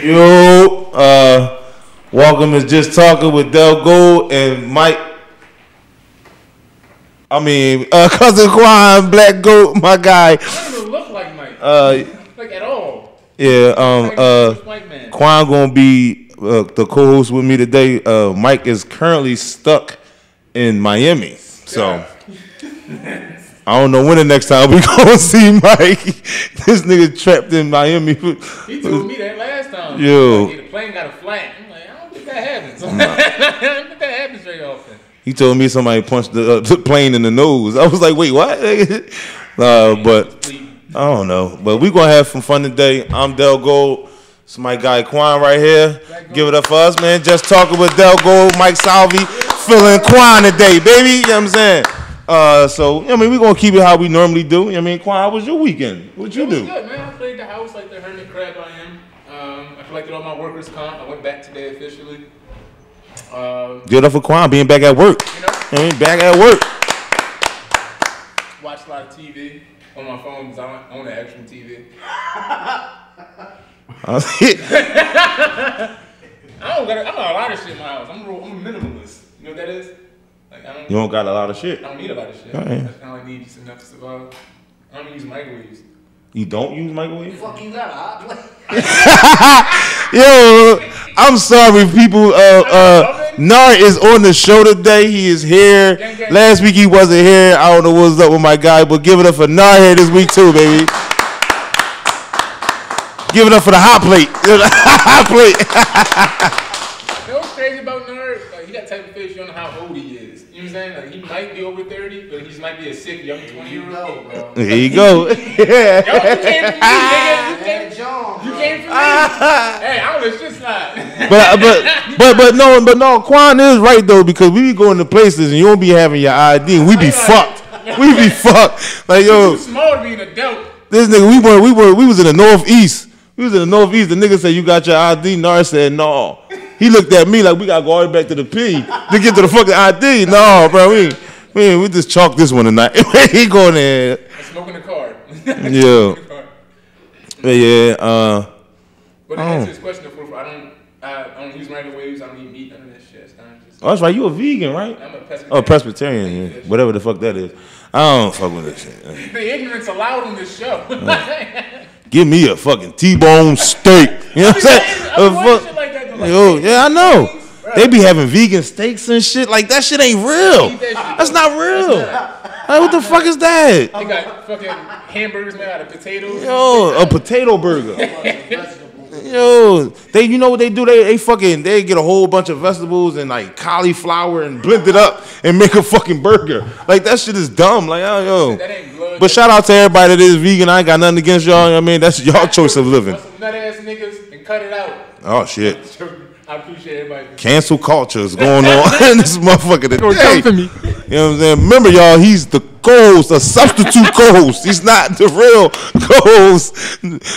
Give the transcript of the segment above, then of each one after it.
Yo, welcome to Just Talking with Dell Gold and Mike. Cousin Quan, Black Goat, my guy. I don't even look like Mike. Like at all. Yeah, Quan gonna be the co-host with me today. Mike is currently stuck in Miami, so I don't know when the next time we gonna see Mike. This nigga trapped in Miami. He told me that last time. Yo, like, the plane got a flat. I'm like, I don't think that happens. I don't think that happens very often. He told me somebody punched the plane in the nose. I was like, wait, what? But I don't know. But we gonna have some fun today. I'm Dell Gold. It's my guy Quan right here. Give it up for us, man. Just Talking with Dell Gold, Mike Salvi, feeling Quan today, baby. You know what I'm saying? We're going to keep it how we normally do. You know what I mean, Quan, how was your weekend? What'd you do? It was good, man. I played the house like the hermit crab I am. I collected all my workers' comp. I went back today officially. Good enough for Quan being back at work. You know? I mean, back at work. Watched a lot of TV on my phone because I own an actual TV. I got a lot of shit in my house. I'm a minimalist. You know what that is? Like, you don't got a lot of shit? I don't need a lot of shit. Oh, yeah. I just kind of need just enough to survive. I don't use microwaves. You don't use microwaves? Fuck you got a hot plate. Yo, I'm sorry, people. Nar is on the show today. He is here. Last week he wasn't here. I don't know what's up with my guy, but give it up for Nar here this week too, baby. Give it up for the hot plate. Hot plate. You know what's crazy about Nar? Like, he got type of fish. You don't know how old he is. You know what I'm saying? Like, he might be over 30, but he just might be a sick young 20-year-old, bro. Here you go. Yo, you came for me, nigga. You came for me. Hey, I was just not. But no, Quan is right though, because we be going to places and you don't be having your ID and we be fucked. We be fucked. Like, yo, too small to be an adult. This nigga, we was in the Northeast. We was in the Northeast. The nigga said, you got your ID? Nar said, no. He looked at me like we gotta go all the way back to the P to get to the fucking ID. No, bro, we just chalk this one tonight. He going there. Smoking the car. Yeah. Yeah. But to answer this question, I don't use microwaves. I don't eat meat. None of that shit. Oh, that's right. You a vegan, right? I'm a Presbyterian. Oh, Presbyterian. Yeah. Whatever the fuck that is. I don't fuck with that shit. The ignorance allowed on this show. Give me a fucking T-bone steak. You know what I'm saying? Yo, yeah, I know. They be having vegan steaks and shit. Like, that shit ain't real. That's not real. Like, what the fuck is that? They got fucking hamburgers made out of potatoes. Yo, a potato burger. Yo, you know what they do? They get a whole bunch of vegetables and like cauliflower and blend it up and make a fucking burger. Like, that shit is dumb. Like, yo. That ain't blood. But shout out to everybody that is vegan. I ain't got nothing against y'all. You know what I mean, that's y'all choice of living. Some nut ass niggas and cut it out. Oh shit. I appreciate everybody. Cancel culture is going on in this motherfucker today. Come for me. You know what I'm saying? Remember, y'all, he's the co-host, a substitute co-host. He's not the real co-host.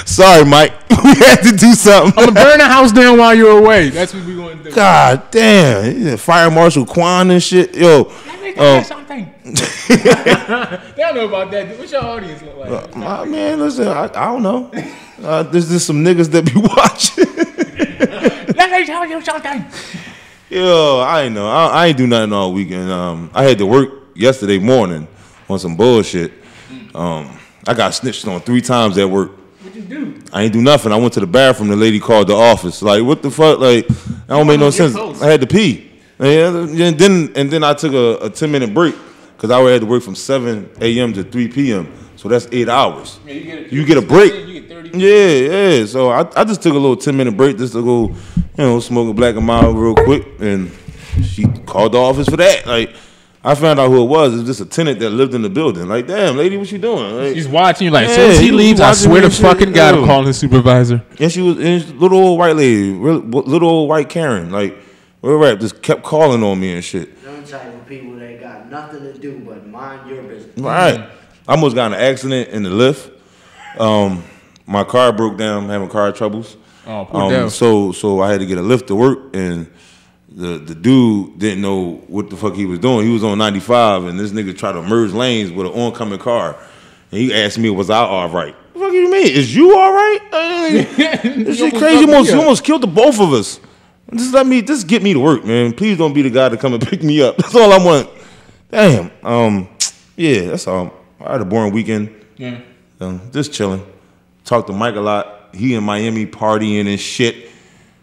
Sorry, Mike. We had to do something. I'm going to burn the house down while you're away. That's what we going to do. God damn. Fire Marshal Quan and shit. Yo. They don't know about that. What's your audience look like? Man, listen, I don't know. There's just some niggas that be watching. Let me tell you something. Yo, I ain't know. I ain't do nothing all weekend. I had to work yesterday morning on some bullshit. I got snitched on 3 times at work. What'd you do? I ain't do nothing. I went to the bathroom. The lady called the office. Like, what the fuck? Like, that don't make no sense. I had to pee. And then I took a 10-minute break because I had to work from 7 a.m. to 3 p.m. So that's 8 hours. Yeah, you get a break. You get 30. Yeah. So I just took a little 10-minute break just to go, smoke a black and mild real quick. And she called the office for that. Like, I found out who it was. It was just a tenant that lived in the building. Like, damn, lady, what you doing? Like, she's watching you. Like, as soon as he leaves, I swear to fucking God, I'm calling his supervisor. And she was little old white lady, little old white Karen. Like, just kept calling on me and shit. Them type of people that got nothing to do but mind your business. Right. I almost got in an accident in the lift. My car broke down. I'm having car troubles. Oh, poor Dell. So I had to get a lift to work, and the dude didn't know what the fuck he was doing. He was on 95, and this nigga tried to merge lanes with an oncoming car. And he asked me, was I all right? What the fuck fuck you mean? Is you all right? This shit crazy. You almost killed the both of us. Just get me to work, man. Please don't be the guy to come and pick me up. That's all I want. Damn. Yeah, that's all. I had a boring weekend. Yeah. Just chilling. Talked to Mike a lot. He in Miami partying and shit.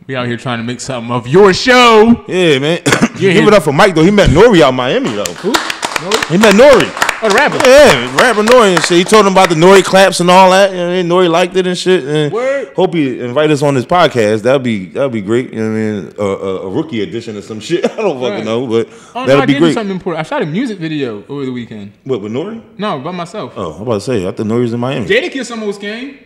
We out here trying to make something of your show. Yeah, man. Give it up for Mike, though. He met Nori out in Miami, though. Who? Nori? He met Nori. Oh, the rapper. Yeah, rapper Nori and shit. He told him about the Nori claps and all that. You know what I mean? Nori liked it and shit. And Word. hope he invite us on his podcast. That'd be great. You know what I mean? A rookie edition or some shit. I don't fucking know, but that'd be great. Something important. I shot a music video over the weekend. What, with Nori? No, by myself. Oh, I'm about to say, I thought Nori's in Miami. Jadakiss almost came.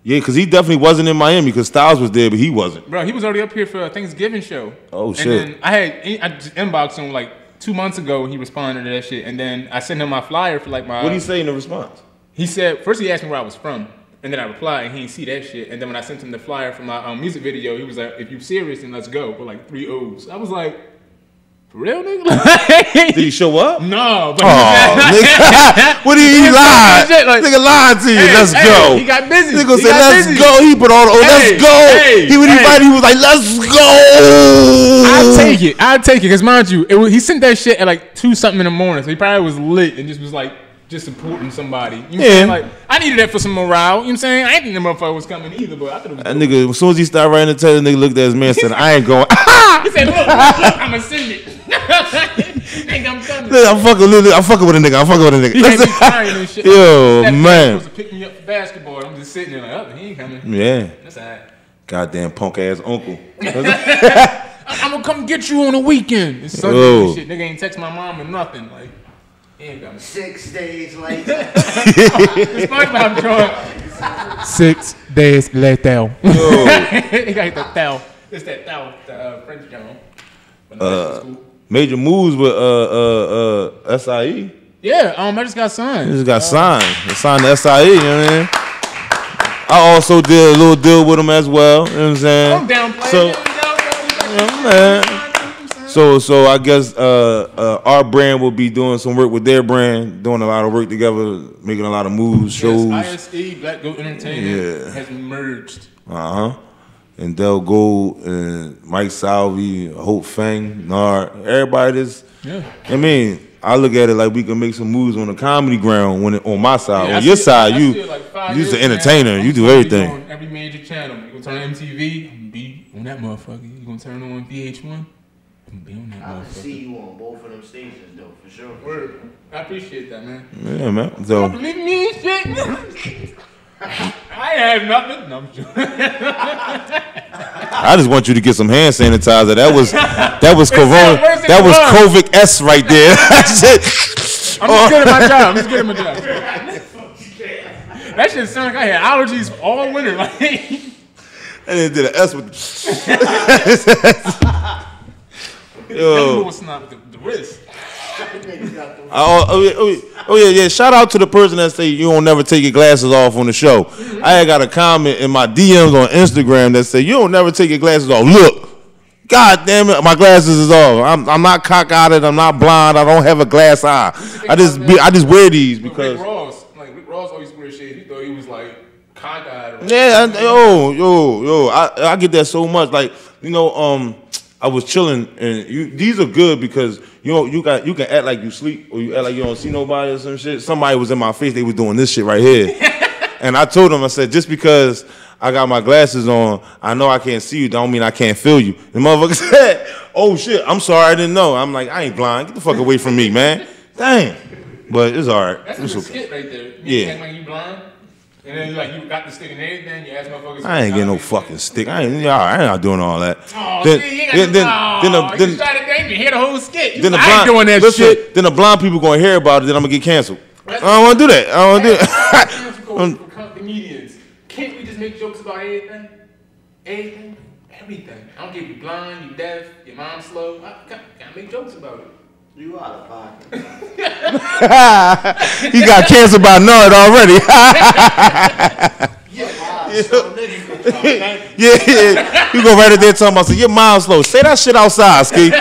Yeah, because he definitely wasn't in Miami because Styles was there, but he wasn't. Bro, he was already up here for a Thanksgiving show. Oh, shit. And then I just inboxed him like 2 months ago. He responded to that shit. And then I sent him my flyer for like my... What did he say in the response? He said, first he asked me where I was from. And then I replied, and he didn't see that shit. And then when I sent him the flyer for my music video, he was like, if you serious, then let's go. With like 3 O's. I was like... For real, nigga? Did he show up? No, but nigga. What did he lie? Like, nigga lied to you. Let's go. He got busy. Nigga said, let's go. He put all the let's go. He would invite. He was like, let's go. I'll take it. Because mind you, he sent that shit at like 2 something in the morning. So he probably was lit and just was like, just supporting somebody. You know what I'm saying? Like, I needed that for some morale. You know what I'm saying? I didn't think the motherfucker was coming either, but I thought it was that nigga, as soon as he started writing the text, the nigga looked at his man and said, I ain't going. He said, look, I'm going to send it. Nigga, I'm coming. I'm fucking with a nigga. He had me crying and shit. Yo, that man. Was supposed to pick me up for basketball. I'm just sitting there like, oh, he ain't coming. Yeah. That's all right. Goddamn punk ass uncle. I'm going to come get you on the weekend. It's Sunday and shit. Nigga ain't text my mom or nothing. Like, he ain't coming. 6 days later. It's SpongeBob drawing. 6 days later. He got the thou. It's that thou, the French John. Major moves with SIE. Yeah, I just got signed. He just got signed. He signed the SIE, you know what I mean? I also did a little deal with him as well. You know what I'm saying? I'm downplaying. So, yeah, man. So I guess our brand will be doing some work with their brand, doing a lot of work together, making a lot of moves, shows. Yes, ISE, Black Goat Entertainment, has merged. And Dell Gold, and Mike Salvi, Hope Fang, Nard, everybody is. Yeah. I mean, I look at it like we can make some moves on the comedy ground on my side. On your side, you're the entertainer. You do everything. On every major channel. You're going to turn on MTV, be on that motherfucker. You're going to turn on VH1. Be on that I can see you on both of them stations, though, for sure. Word. I appreciate that, man. Yeah, man. So, don't believe me and shit. I ain't have nothing. No, I'm sure. I just want you to get some hand sanitizer. That was Corona. That was COVID S right there. I'm just good at my job. That shit sounded like I had allergies all winter. Like, and then did an S with. Yo. What's not the wrist. Yeah. Shout out to the person that say you don't never take your glasses off on the show. I had got a comment in my DMs on Instagram that say you don't never take your glasses off. Look, God damn it, my glasses is off. I'm not cock-eyed. I'm not blind. I don't have a glass eye. I just wear these because. Rick Ross always wear shit. He thought he was like cock-eyed. Yeah, I get that so much. Like, you know, I was chilling, and these are good because you can act like you sleep or you act like you don't see nobody or some shit. Somebody was in my face, they was doing this shit right here. And I told them, I said, just because I got my glasses on, I know I can't see you, don't mean I can't feel you. The motherfucker said, oh shit, I'm sorry, I didn't know. I'm like, I ain't blind. Get the fuck away from me, man. Dang. But it's all right. That's a good skit right there. You act like you blind. And then you got the stick and everything. You ask motherfuckers. I ain't getting no fucking stick. I ain't not doing all that. Oh, then you try to date me. Hear the whole skit. I ain't doing that shit. Then the blind people gonna hear about it. Then I'm gonna get canceled. I don't want to do that. I don't want to do that. Comedians, can't we just make jokes about everything? Everything. I don't care if you're blind, you deaf, your mom's slow. Gotta make jokes about it. You out of pocket. He got canceled by Nard already. Yeah. You go right there talking about, your mom's slow. Say that shit outside, Ski. I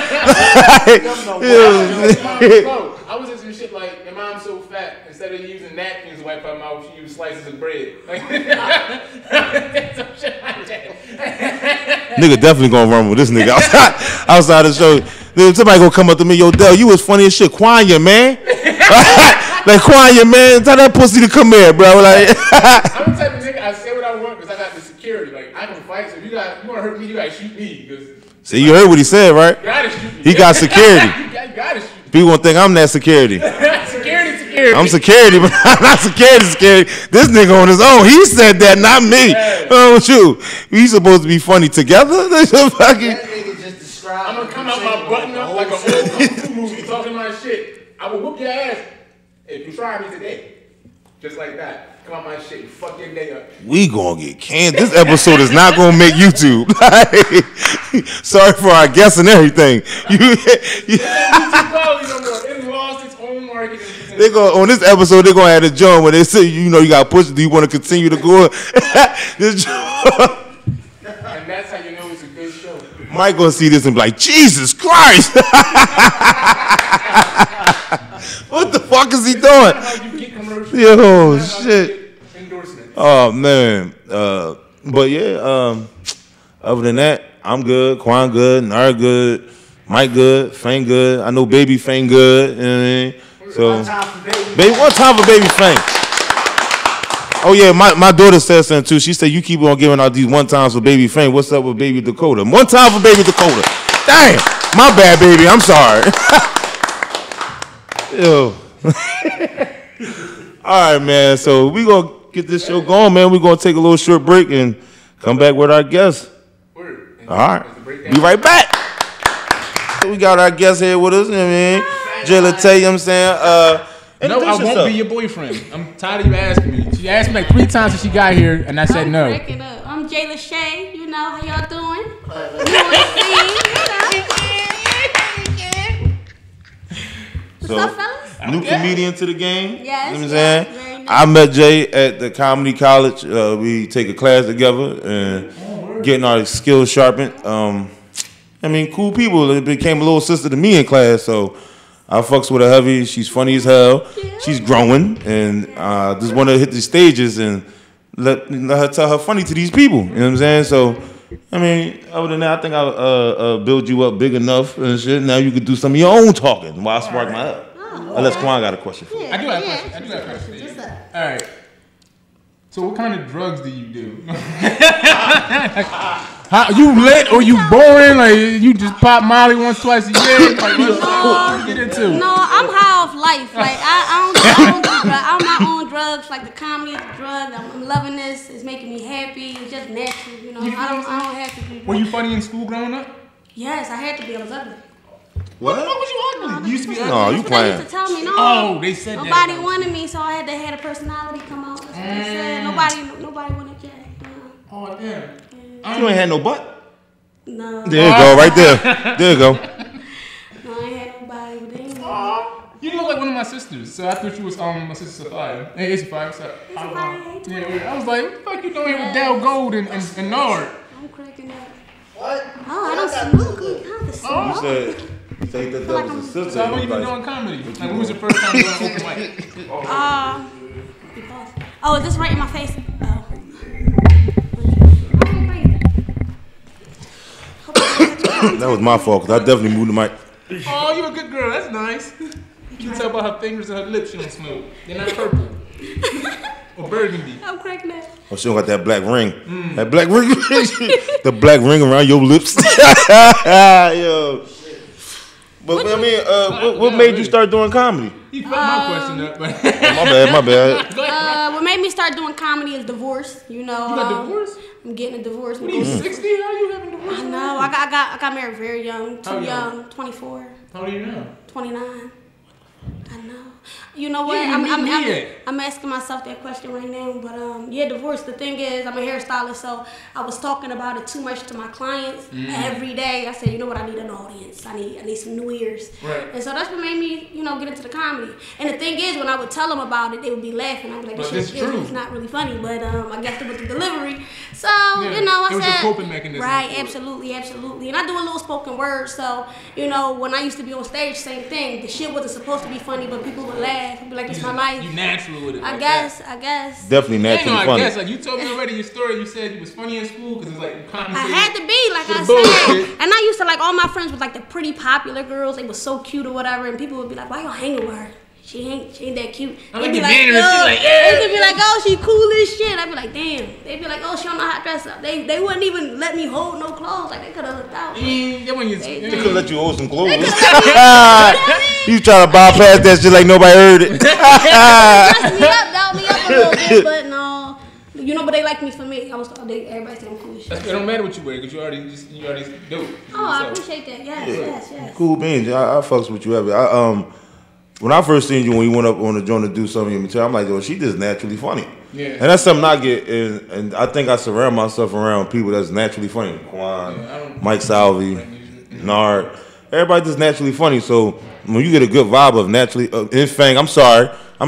was just some shit like, your mom's so fat, instead of using napkins to wipe her mouth, she used slices of bread. Like, some shit like that. Nigga definitely gonna run with this nigga outside the show. Then somebody gonna come up to me, yo, Dell, you was funny as shit. Quanya, man. Like, Quanya, man. Tell that pussy to come here, bro. Like, I'm the type of nigga, I say what I want because I got the security. Like, I can fight, so if you wanna hurt me, you gotta shoot me. See, you heard what he said, right? You gotta shoot me. He got security. You gotta shoot me. People gonna think I'm that security. Security. I'm security, but I'm not security. This nigga on his own. He said that, not me. What you? We supposed to be funny together? That nigga just described. I'm gonna come out my button up like an old kung fu movie talking my shit. I will whoop your ass if you try me today. Just like that. Come out my shit and fuck your day up. We gonna get canned. This episode is not gonna make YouTube. Sorry for our guests and everything. It lost its own marketing. They go on this episode. They're gonna add a joint where they say, you got to push. Do you want to continue to go? This and that's how you know it's a good show. Mike gonna see this and be like, Jesus Christ! What the fuck is he doing? Yo, shit. Oh man. But yeah. Other than that, I'm good. Quan good. Nar good. Mike good. Fang good. I know Baby Fang good. You know what I mean? So, one time for Baby Fang. Oh yeah, my daughter said something too. She said you keep on giving out these one times for Baby Fang. What's up with Baby Dakota? One time for Baby Dakota. Damn, my bad, baby. I'm sorry. Yo. All right, man. So we gonna get this show going, man. We gonna take a little short break and come back with our guests. All right, be right back. So we got our guest here with us. You know what I mean? Jayla Tay, you know what I'm saying? No, I won't be your boyfriend. I'm tired of you asking me. She asked me like 3 times since she got here, and I said no. I'm Jayla Shay. You know how y'all doing? So, what's up, fellas? new comedian to the game. Yes. You know what I'm saying? Very nice. I met Jay at the comedy college. We take a class together and getting our skills sharpened. I mean, cool people. It became a little sister to me in class, so I fucks with her heavy. She's funny as hell. Yeah. She's growing, and just want to hit the stages and let her tell her funny to these people. You know what I'm saying? So, I mean, other than that, I think I'll build you up big enough and shit. Now you can do some of your own talking while I spark my up. Unless Quan got a question for you. Yeah, I do have a question. What's up? All right. So what kind of drugs do you do? How, you lit or you boring? Like you just pop Molly once, twice a year? Like what you get into? No, I'm high off life. Like I don't do drugs. I'm my own drugs. Like the comedy is a drug. I'm loving this. It's making me happy. It's just natural. You know, I don't have to do drugs. Were you funny in school growing up? Yes, I had to be. I was ugly. What? What was you ugly? You used to be ugly. No, you That's what they playing. used to tell me. No. Oh, they said that. Nobody wanted me, so I had to have a personality come out. That's what they said. Nobody wanted Jay. Oh damn. You ain't had no butt. No. There you go, right there. There you go. No, I ain't had nobody. But they ain't You look like one of my sisters, so I thought you was my sister Sophia. Hey, it's Sophia. What's up? Yeah, I was like, what the fuck you doing here with Dell Gold and Nard? I'm cracking up. What? Oh, I don't smoke. You You said that was a sister. So how long you been doing comedy? Like, when was your first time doing open mic? Oh, is this right in my face? Oh. That was my fault, because I definitely moved the mic. Oh, you a good girl. That's nice. You can tell by her fingers and her lips she don't smoke. They're not purple. Or burgundy. I'm cracking up. Oh, she don't got that black ring. That black ring. The black ring around your lips. Yo. But I mean, what made you start doing comedy? You fucked my question up. But My bad. What made me start doing comedy is divorce. You know. You got divorced? I'm getting a divorce. What are you, 60? How are you having divorce? I know. I got married very young. Too young. 24. How old are you now? 29. I know. You know what? Yeah, I'm asking myself that question right now. But yeah, divorce. The thing is, I'm a hairstylist, so I was talking about it too much to my clients every day. I said, you know what? I need an audience. I need some new ears. Right. And so that's what made me, get into the comedy. And the thing is, when I would tell them about it, they would be laughing. I'd be like, But this it's shit true. is not really funny. But I guess it was the delivery. So Yeah, I it was said, your coping mechanism right, for it. absolutely. And I do a little spoken word. So when I used to be on stage, same thing. The shit wasn't supposed to be funny, but people would laugh. Be like, it's my life. You natural with it. I guess. Definitely naturally funny. I guess, like, you told me already your story. You said you was funny in school because it's like you compensated. I had to be, like I said. And I used to, like, all my friends was like the pretty popular girls. They were so cute or whatever. And people would be like, why y'all hanging with her? She ain't that cute. They'd be like, yo. They'd be like, oh, she cool as shit. I'd be like, damn. They'd be like, oh, she don't know how to dress up. They wouldn't even let me hold no clothes. Like, they could have looked out. They could let you hold some clothes. You trying to bypass that shit like nobody heard it. Dress me up, doll me up a little bit, but no. You know, but they like me for me. Everybody say I'm cool as shit. It don't matter what you wear because you already do it. Oh, I appreciate that. Yes. Cool beans. I fucks with you ever. When I first seen you when you went up on the joint to do some of your material, I'm like, yo, she just naturally funny. Yeah. And that's something I get, and I think I surround myself around people that's naturally funny. Quan, Mike Salvi, Nard. Everybody just naturally funny. So when you get a good vibe of naturally, Fang, I'm sorry. I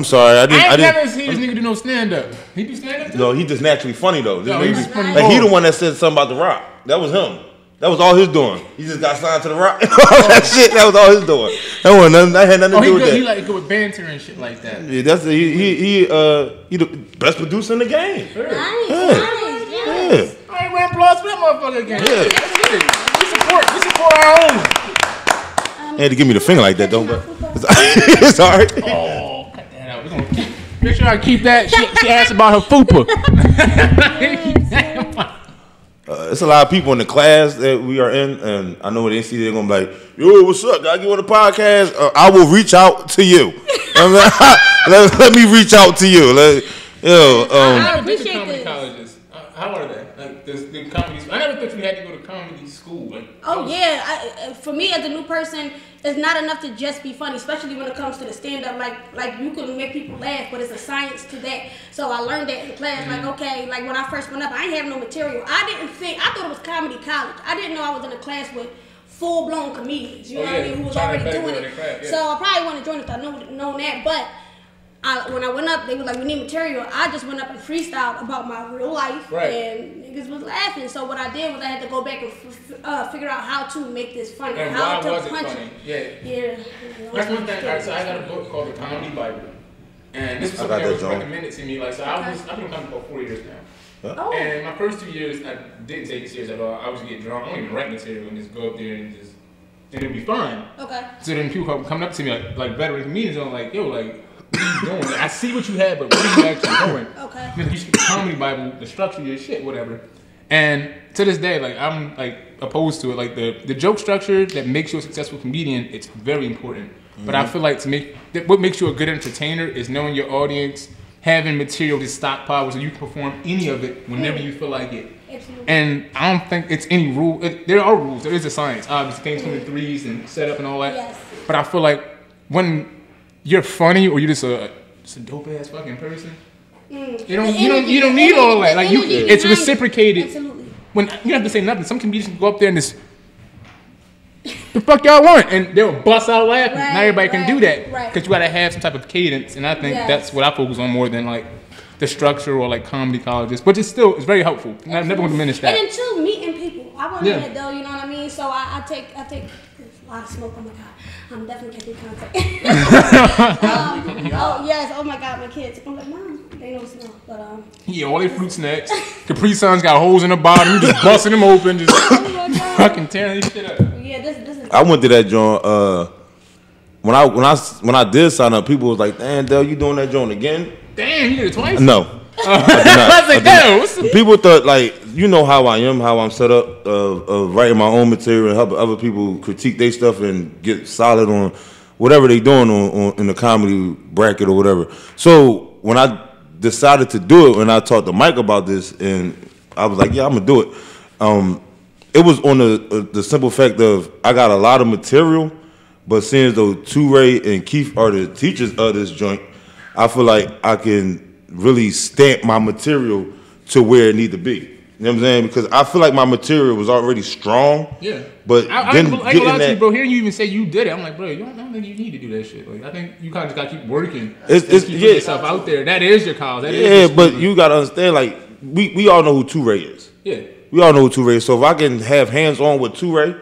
didn't never seen this nigga do no stand up. He do stand up too? No, he just naturally funny though. No, he just funny. Like he the one that said something about The Rock. That was him. That was all his doing. He just got signed to The Rock. That shit. That was all his doing. That had nothing to do with that. He like good with banter and shit like that. Yeah, that's he the best producer in the game. Nice. Yes. I ain't wearing applause for that motherfucker again. Yeah. We support our own. He had to give me the finger like that though, but it's alright. Oh, cut that out. We're gonna make sure I keep that. She asked about her fupa. It's a lot of people in the class that we are in, and I know when they see they're gonna be like, "Yo, what's up? Gotta get on the podcast." I will reach out to you. Let me reach out to you. I appreciate comedy colleges. How are they? Like the comedy. I never thought you had to go to comedy school. For me as a new person, it's not enough to just be funny, especially when it comes to the stand-up. Like you can make people laugh, but it's a science to that. So I learned that in class. Like, okay, like when I first went up, I ain't have no material. I thought it was comedy college. I didn't know I was in a class with full-blown comedians, you know what I mean, who was already doing it. Craft, yeah. So I probably wouldn't have joined if I known that, but when I went up, they were like, we need material. I just went up and freestyled about my real life, and niggas was laughing. So what I did was I had to go back and figure out how to make this funny. And how why to was it punch funny? it. Yeah. That's one thing. All right, so I got a book called The Comedy Bible. And this was something that was recommended to me. Like, so I've been coming for 4 years now. Oh. And my first 2 years, I didn't take it serious at all. I was getting drunk. I don't even write material and just go up there and just, and it'd be fun. Okay. So then people coming up to me like veteran comedians on like, yo, like, what are you doing? Like, I see what you had, but what are you actually doing? Okay. You should get the Comedy Bible, the structure of your shit, whatever. And to this day, like, I'm like opposed to it. Like the joke structure that makes you a successful comedian, it's very important. Mm-hmm. But I feel like what makes you a good entertainer is knowing your audience, having material to stockpile so you can perform any of it whenever you feel like it. Absolutely. And I don't think it's any rule. There are rules. There is a science, obviously, things from the threes and setup and all that. Yes. But I feel like when you're funny or you're just a dope ass fucking person, you don't need all that. Like it's reciprocated. Absolutely. When you don't have to say nothing. Some comedians can go up there and just the fuck y'all want, and they'll bust out laughing. Not everybody can do that because you gotta have some type of cadence, and I think that's what I focus on more than like the structure or like comedy colleges. But it's very helpful. I never want to diminish that. And then too, meeting people. I want to meet Dell, you know what I mean? So I take a lot of smoke. Oh my god, I'm definitely catching contact. Oh yes, oh my god, my kids. I'm like, mom, they don't smell, but yeah, all their fruit snacks. Capri Sun's got holes in the bottom. You just busting them open, just fucking tearing this shit up. Yeah, this is. I went to that joint. When I did sign up, people was like, "Damn, Dell, you doing that joint again?" Damn, you did it twice? No. I was like, damn. People thought, like, you know how I am, how I'm set up, of writing my own material and helping other people critique their stuff and get solid on whatever they doing on in the comedy bracket or whatever. So when I decided to do it, when I talked to Mike about this, and I was like, yeah, I'm gonna do it. It was on the simple fact of I got a lot of material, but seeing as though Toure and Keith are the teachers of this joint, I feel like I can really stamp my material to where it need to be. You know what I'm saying? Because I feel like my material was already strong. Yeah. But I ain't gonna lie to you, bro. Hearing you even say you did it, I'm like, bro, I don't think you need to do that shit. Like, I think you kind of just gotta keep working. Keep putting yourself out there. That is your cause. That is but you gotta understand, like, we all know who Toure is. Yeah. We all know who Toure is. So if I can have hands on with Toure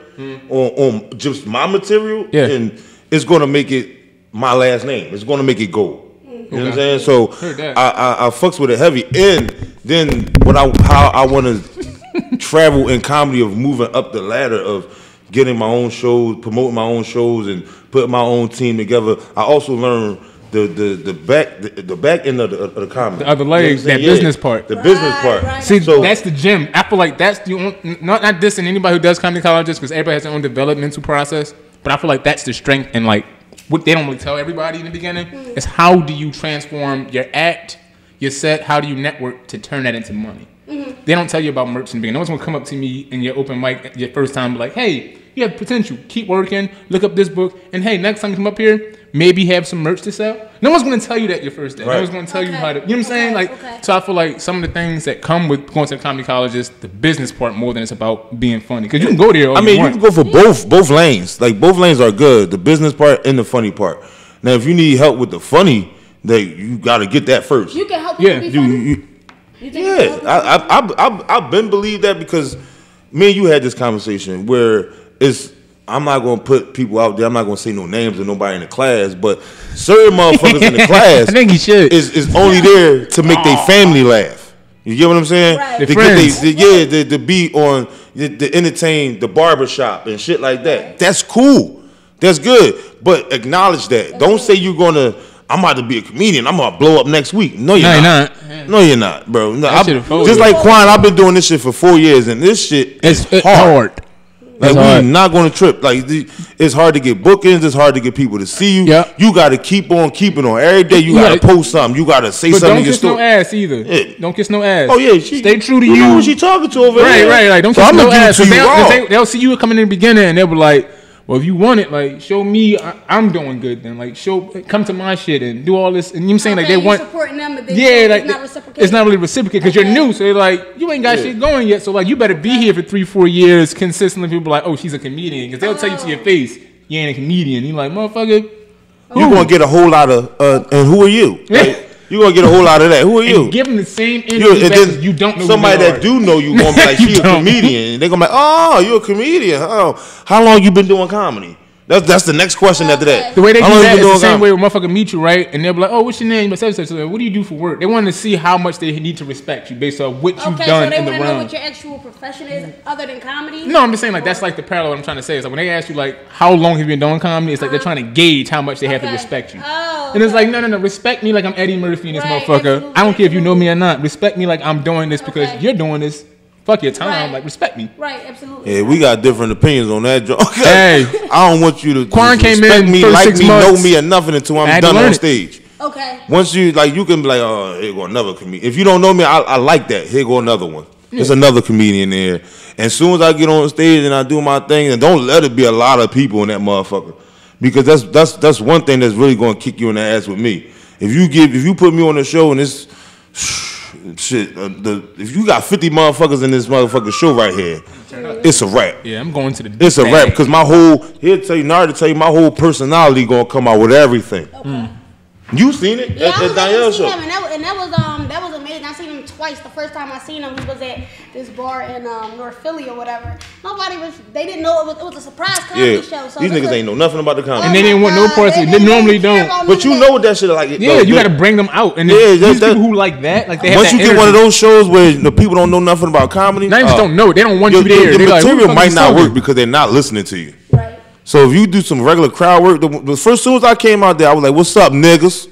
on just my material, then it's gonna make it my last name. It's gonna make it gold. You know what I'm saying? So I fucks with it heavy. And then how I want to travel in comedy of moving up the ladder of getting my own shows, promoting my own shows, and putting my own team together. I also learned the back end of the comedy. The other legs, that business part. The business part. Right. See, so that's the gym. I feel like that's not dissing anybody who does comedy colleges because everybody has their own developmental process. But I feel like that's the strength and like what they don't really tell everybody in the beginning is how do you transform your act, your set, how do you network to turn that into money? They don't tell you about merch in the beginning. No one's gonna come up to me in your open mic your first time and be like, hey, you have potential. Keep working, look up this book, and hey, next time you come up here, maybe have some merch to sell. No one's gonna tell you that your first day. Right. No one's gonna tell you how to, you know what I'm saying? Like, so I feel like some of the things that come with going to the comedy college is the business part more than it's about being funny. Because you can go there all you want. You can go for both lanes. Like, both lanes are good. The business part and the funny part. Now, if you need help with the funny, you gotta get that first. You can help people be funny? I've been believed that because me and you had this conversation where I'm not gonna put people out there. I'm not gonna say no names of nobody in the class, but certain motherfuckers in the class I think he should. is only there to make their family laugh. You get what I'm saying? Right. To be on to entertain the barbershop and shit like that. Right. That's cool. That's good. But acknowledge that. Don't say I'm about to be a comedian. I'm gonna blow up next week. No, you're not. No, you're not, bro. No, just like Quan, I've been doing this shit for 4 years, and this shit is hard. Like, we're not going to trip. Like, it's hard to get bookings. It's hard to get people to see you. Yep. You got to keep on keeping on. Every day you got to post something. You got to say something in your story. Don't kiss no ass either. Yeah. Don't kiss no ass. Oh, yeah. Stay true to you. You know who she talking to over there. Right. Like, don't kiss no ass. They'll see you coming in the beginning, and they'll be like, well, if you want it, like, show me I'm doing good then. Like, come to my shit and do all this. And you know what I'm saying? Like, they want. Supporting them, but like, it's not really reciprocated because you're new. So they're like, you ain't got shit going yet. So, like, you better be here for 3-4 years consistently. People are like, oh, she's a comedian. Because they'll tell you to your face, you ain't a comedian. You're like, motherfucker. You're going to get a whole lot of, and who are you? Like, you're going to get a whole lot of that. Who are you? And give them the same energy back you don't know somebody that do know you going to be like, she a comedian. And they're going to be like, oh, you're a comedian. Oh, how long you been doing comedy? That's the next question after that. The way they do that is the same way when motherfucker meet you, right? And they'll be like, oh, what's your name? What do you do for work? They want to see how much they need to respect you based on what you've done in the realm. Okay, so they want to know what your actual profession is other than comedy? No, I'm just saying, like, that's like the parallel I'm trying to say. Is like when they ask you, like, how long have you been doing comedy? It's like they're trying to gauge how much they have to respect you. And it's like, no, respect me like I'm Eddie Murphy in this motherfucker. Absolutely. I don't care if you know me or not. Respect me like I'm doing this because you're doing this. Fuck your time, like, respect me. Right, absolutely. Yeah, we got different opinions on that. Hey, I don't want you to respect me, like me, know me, or nothing until I'm done on stage. Okay. Once you can be like, oh, here go another comedian. If you don't know me, I like that. Here go another one. There's another comedian there. And as soon as I get on stage and I do my thing, and don't let it be a lot of people in that motherfucker, because that's one thing that's really going to kick you in the ass with me. If you put me on the show and it's shit, if you got 50 motherfuckers in this motherfucking show right here, it's a wrap. Yeah, I'm going to the. It's a wrap because my whole personality gonna come out with everything. Okay. You seen it at Danielle's show? And that was amazing. I seen him twice. The first time I seen him, he was at this bar in North Philly or whatever. They didn't know it was a surprise comedy show. So these niggas ain't know nothing about the comedy. And they didn't want no parts. They normally don't. But you know what that shit like. Yeah, you got to bring them out. And these people who like that, like they have once you get one of those shows where the people don't know nothing about comedy, they just don't know. They don't want you there. The material might not work because they're not listening to you. Right. So if you do some regular crowd work, as soon as I came out there, I was like, "What's up, niggas?"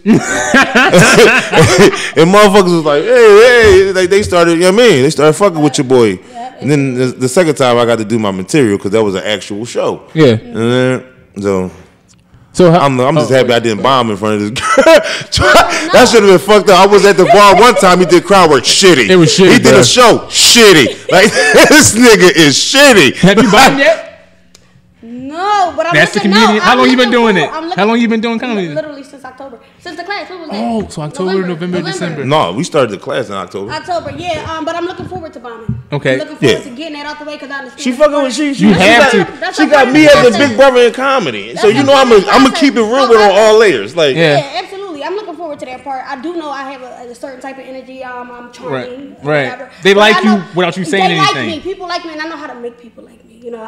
And motherfuckers was like, "Hey," like they started. You know what I mean? They started fucking with your boy. Yeah, and then the second time I got to do my material because that was an actual show. Yeah. And then I'm just happy I didn't bomb in front of this girl. That should have been fucked up. I was at the bar one time. He did crowd work shitty. It was shitty. He did a show shitty. Like this nigga is shitty. Have you bombed yet? No, but I'm that's the comedian. How long you been doing it? How long you been doing comedy? Literally since October. Since the class. What was that? Oh, so October, November, December. No, we started the class in October. Yeah. But I'm looking forward to bombing. Okay. I'm looking forward to getting that out the way because I understand. She fucking with you have to. She got me as a big brother in comedy, so you know I'm gonna keep it real with on all layers. Like yeah, absolutely. I'm looking forward to that part. I do know I have a certain type of energy. I'm charming. Right. They like you without you saying anything. They like me. People like me, and I know how to make people like me. You You know,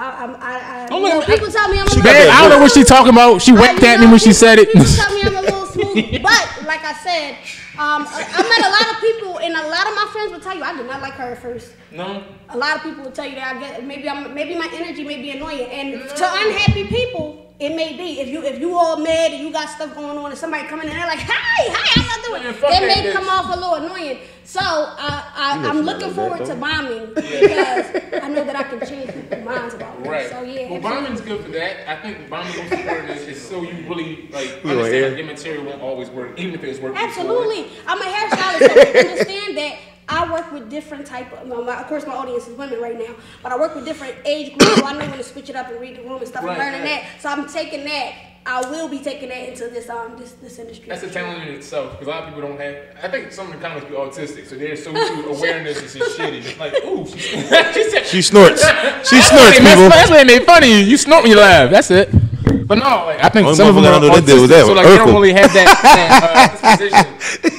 Don't let people tell me I'm a little Man, I don't know what she talking about. She wept at me when she said it. People tell me I'm a little smooth, but like I said, I met a lot of people, and a lot of my friends will tell you I did not like her at first. No. A lot of people will tell you that I get maybe my energy may be annoying, and to unhappy people. It may be if you all mad and you got stuff going on and somebody coming in there like, hi, how y'all doing? It may come off a little annoying. So I'm looking forward to bombing because I know that I can change people's minds about me. Right. So yeah. Well, bombing's good for that. I think bombing most important is so you really understand that your material won't always work, even if it's working. Absolutely. I'm a hairstylist, so understand that. I work with different type of, of course my audience is women right now, but I work with different age groups, so I know when to switch it up and read the room and stuff. I'm learning that, so I'm taking that. I will be taking that into this industry. That's a talent in itself, because a lot of people don't have. I think some of the comics be autistic, so they're so awareness is just shitty. Just like, ooh, she snorts. She snorts, people. That's when they funny. You snort when you laugh. That's it. But no, like, I think some of them are autistic, so like they don't really have that position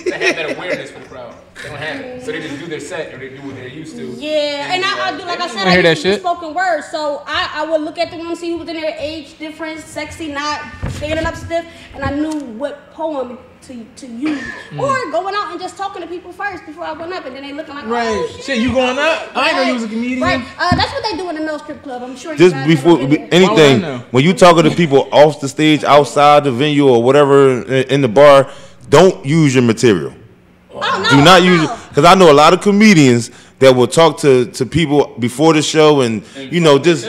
to have that awareness for the crowd. They don't have it. So they just do their set or they do what they're used to. Yeah, and I do, like I said, I used to do spoken word. So I would look at the room, see who was in there, age difference, sexy, not standing up stiff, and I knew what poem to use. Or going out and just talking to people first before I went up, and then they looking like, oh, shit, you going up? I didn't know you was a comedian. Right. That's what they do in the Mill Strip Club. I'm sure you just guys before anything, when you talking to people off the stage, outside the venue or whatever in the bar, don't use your material. Do not use it, because I know a lot of comedians that will talk to people before the show and you know just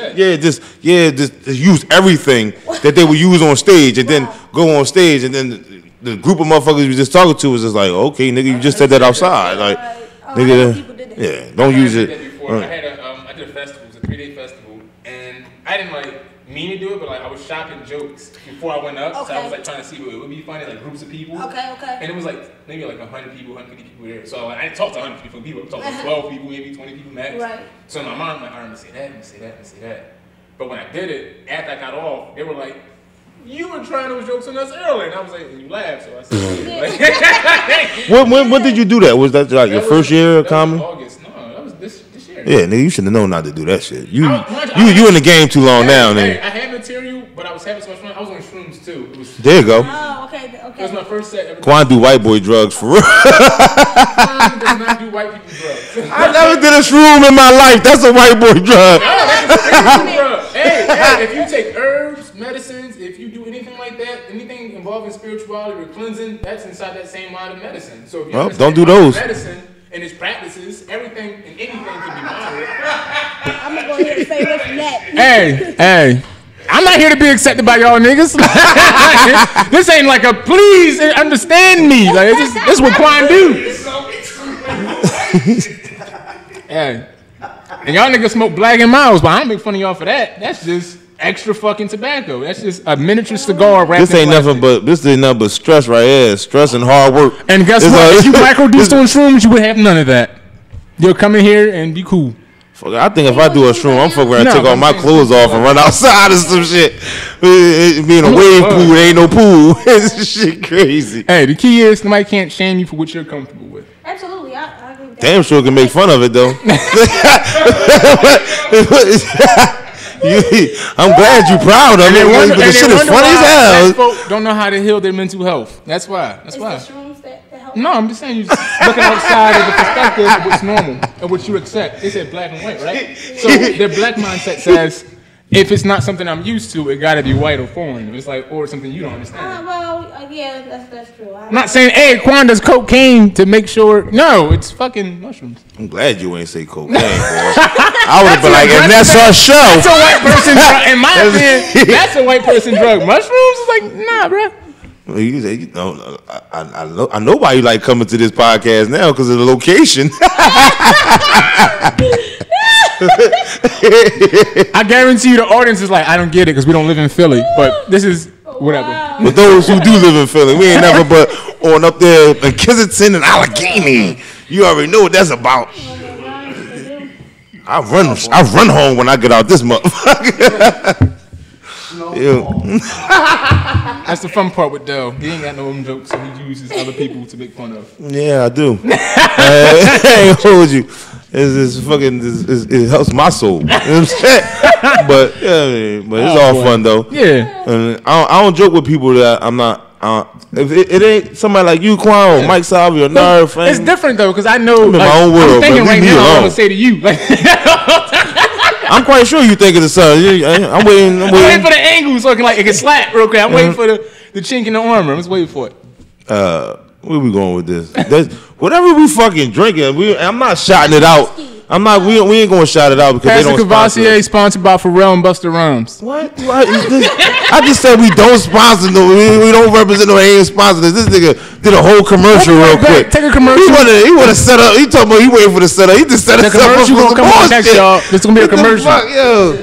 use everything that they would use on stage and then go on stage and then the group of motherfuckers you just talking to was just like, okay, nigga, you just said that outside, like, nigga, don't use it. I did a festival, it was a 3-day festival, and I didn't mean to do it, but I was shopping jokes before I went up, so I was trying to see what it would be funny, groups of people. Okay. And it was maybe 100 people, 150 people there. So I didn't talk to 150 people. I talked to 12 people, maybe 20 people max. Right. So in my mind, I'm like, all right, I'm gonna say that, I'm gonna say that, I'm gonna say that. But when I did it, after I got off, they were like, you were trying those jokes on us earlier, and I was like, and you laughed, so I said, when did you do that? Was that your first year of comedy? August. No, that was this year. Yeah, nigga, you should have known not to do that shit. You in the game too long now, nigga. I had material, but I was having so much fun. I was on shrooms too. There you go. Oh, okay. It was my first set ever. Quan do white boy drugs for real. Quan does not do white people drugs. I never did a shroom in my life. That's a white boy drug. Hey, if you take herbs, medicines, if you do anything like that, anything involving spirituality or cleansing, that's inside that same line of medicine. So if you don't do those. Medicine and its practices, everything and anything can be moderate. I'm gonna go ahead and say this next. Hey. I'm not here to be accepted by y'all niggas. This ain't a please understand me. This is what Quan do. Yeah. And y'all niggas smoke Black and Miles, but I don't make fun of y'all for that. That's just extra fucking tobacco. That's just a miniature cigar wrapped This ain't nothing but stress right here. Stress and hard work. And guess what? If you microdosed on shrooms, you would have none of that. You'll come in here and be cool. I think if I do a shroom, I'm fucking around, take all my clothes off and run outside or some shit. Being a wave pool, there ain't no pool. This shit crazy. Hey, the key is somebody can't shame you for what you're comfortable with. Absolutely, I agree with that. Damn sure can make fun of it though. I'm glad you're proud of it. But the shit is funny as hell. Folk don't know how to heal their mental health. That's why. Is the shrooms that help? No, I'm just saying you're just looking outside of the perspective of what's normal and what you accept. They said black and white, right? So their black mindset says, if it's not something I'm used to, it got to be white or foreign. It's or something you don't understand. Yeah, that's true. I'm not saying, hey, Quan does cocaine to make sure. No, it's fucking mushrooms. I'm glad you ain't say cocaine, boy. I would have been like, and that's our show. That's a white person drug. In my opinion, that's a white person drug. Mushrooms is like, nah, bro. Well, I know why you like coming to this podcast now because of the location. I guarantee you the audience is like, I don't get it because we don't live in Philly, but this is whatever. Wow. But those who do live in Philly, we ain't never but on up there in Kensington and Allegheny. You already know what that's about. I run home when I get out this motherfucker. That's the fun part with Dell. He ain't got no own jokes, so he uses other people to make fun of. Yeah, I do. I ain't hold you. It helps my soul. You know what I'm saying? But it's all fun though. Yeah. And I don't joke with people that I'm not. If it ain't somebody like you, Quan, or Mike Salvi, or Nerve, it's different though because I know. I'm in my own world. I'm thinking right now. Alone. I would say to you, like, I'm quite sure you thinking of something. I'm waiting. I'm waiting for the angle so it can slap real quick. I'm waiting for the chink in the armor. I'm just waiting for it. Where we going with this? Whatever we fucking drinking, I'm not shouting it out. I'm not. We ain't going to shout it out because Pastor they don't sponsor Cavassier sponsored by Pharrell and Busta Rhymes. What? I just said we don't sponsor no. We don't represent no. Ain't sponsor this. This nigga did a whole commercial real quick. Take a commercial. He want to set up. He talking about he waiting for the setup. He just set us up. The commercial gonna come on next, y'all. This is gonna be a commercial. Fuck, yo.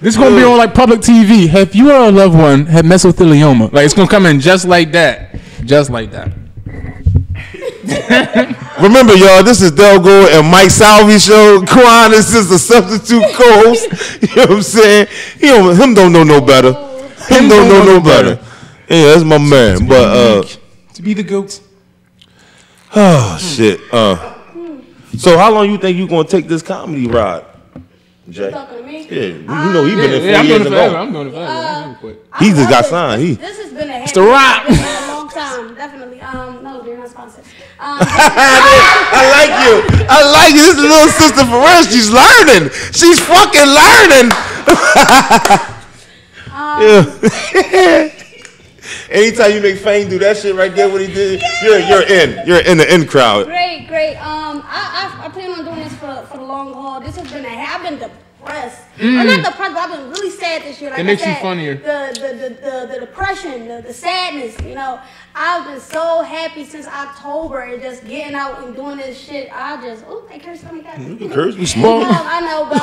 This is gonna be on like public TV. Have you or a loved one had mesothelioma? Like it's gonna come in just like that. Just like that. Remember, y'all, this is Dell Gold and Mike Salvi show. Quan is just a substitute co-host. You know what I'm saying? Him don't know no better. Him don't know no better. Yeah, that's my man. But to be the goat. Oh shit. So how long you think you gonna take this comedy ride, Jay? Talking to me? Yeah, you know he been in 4 I'm years doing it ago. forever. I'm doing it forever. He just got signed. This has been a the rock. It's been a long time, definitely. No, they're not sponsored. I like you. This is little sister for real. She's learning. She's fucking learning. Anytime you make Fame do that shit right there, what he did, you're in the in crowd. Great. I plan on doing this for the long haul. This has been I've been depressed. I'm not depressed, but I've been really sad this year. Like it makes you funnier. The depression, the sadness, I've been so happy since October and just getting out and doing this shit. I curse on me, guys. You can curse, we smoke. I know, but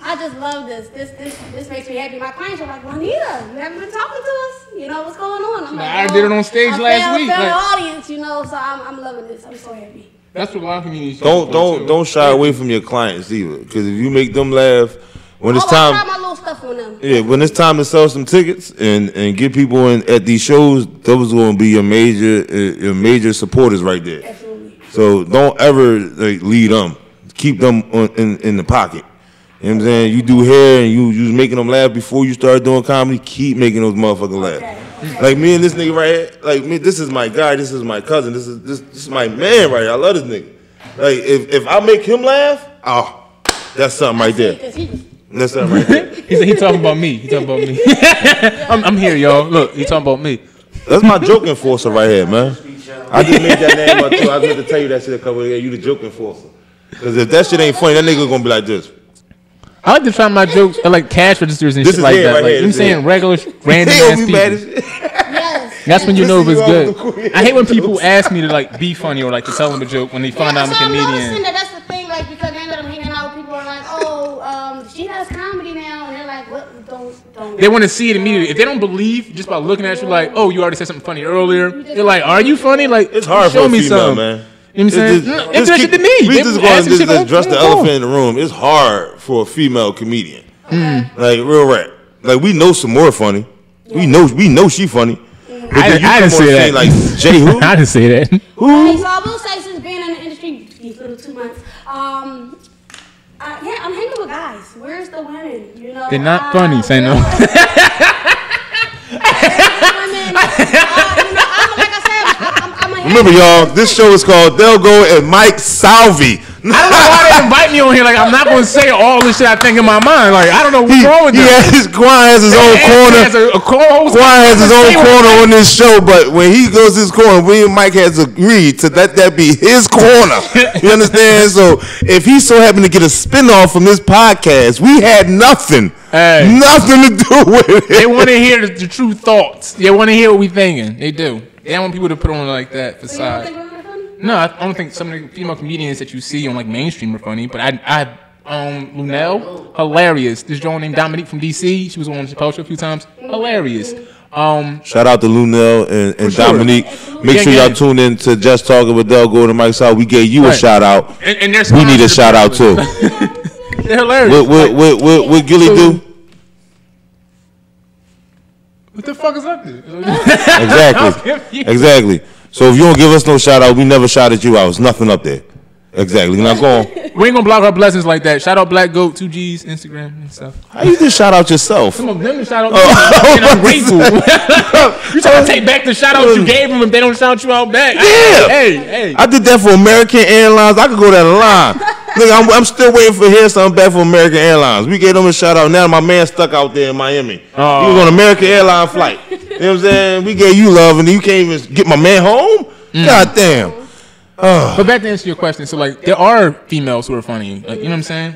I just love this. This makes me happy. My clients are like, Juanita, you haven't been talking to us. What's going on? I'm like, I did it on stage last week. The audience, so I'm loving this. I'm so happy. That's what a lot of communities don't shy away from your clients either, because if you make them laugh when it's time, I try my little stuff on them. Yeah, when it's time to sell some tickets and get people in at these shows, those are going to be your major supporters right there. Absolutely. So don't ever lead them. Keep them in the pocket. You know what I'm saying? You do hair and you was making them laugh before you start doing comedy. Keep making those motherfuckers laugh. Okay. Like me and this nigga right here. Like me, this is my guy. This is my cousin. This is my man right here. I love this nigga. Like if I make him laugh, that's something right there. That's something right there. He talking about me. I'm here, y'all. Look, he talking about me. That's my joke enforcer right here, man. I just made that name up too. I was going to tell you that shit a couple of years. You the joke enforcer. Because if that shit ain't funny, that nigga gonna be like this. I like to try my jokes at like cash registers and shit like that. Right, like, you know saying regular random ass people. Yes. That's when you know if it's good. I hate when people ask me to like be funny or like to tell them a joke when they find out I'm a comedian. That's the thing, like because they end up hanging out with people are like, she does comedy now, and they're like, what? Don't. They want to see it immediately. If they don't believe just by looking at you, like, oh, you already said something funny earlier. They're like, are you funny? Like, it's hard show for a me female, something. man. You know what I'm saying? It's just to me. We just going to address the elephant in the room. It's hard for a female comedian. Like real rap. Like we know some more funny. We know she funny. But I didn't say that. Like Jay who? I didn't say that. Who? So I will say since being in the industry these little 2 months, I'm hanging with guys. Where's the women? They're not funny. Say no. Remember, y'all, this show is called Dell Gold and Mike Salvi. I don't know why they invite me on here. Like, I'm not going to say all the shit I think in my mind. Like, I don't know what's wrong with that. Quan has his own corner. Quan has his own corner on this show, but when he goes his corner, we and Mike has agreed to let that be his corner. You understand? So, if he so happened to get a spinoff from this podcast, we had nothing. Nothing to do with it. They want to hear the true thoughts. They want to hear what we thinking. They do. They don't want people to put on like that facade. No, I don't think some of the female comedians that you see on like mainstream are funny. But I Lunel, hilarious. This girl named Dominique from DC. She was on the Chappelle show a few times. Hilarious. Shout out to Lunel and Dominique. Make sure y'all tune in to Just Talking with Dell Gold and Mike Salvi. We gave you a shout out. And we need a shout out too. They're hilarious. What Gilly do? What the fuck is up there? Exactly. So if you don't give us no shout out, we never shouted you out. There's nothing up there. Exactly. Now go on. We ain't gonna block our blessings like that. Shout out Black Goat, 2Gs, Instagram and stuff. How you just shout out yourself? Some of them to shout out and I'm grateful. You trying to take back the shout out you gave them if they don't shout you out back. Yeah. Hey. I did that for American Airlines. I could go down the line. Nigga, I'm still waiting to hear something back from American Airlines. We gave them a shout out. Now my man stuck out there in Miami. He was on an American Airline flight. You know what I'm saying? We gave you love and you can't even get my man home? God damn. But back to answer your question, so like there are females who are funny, like, you know what I'm saying?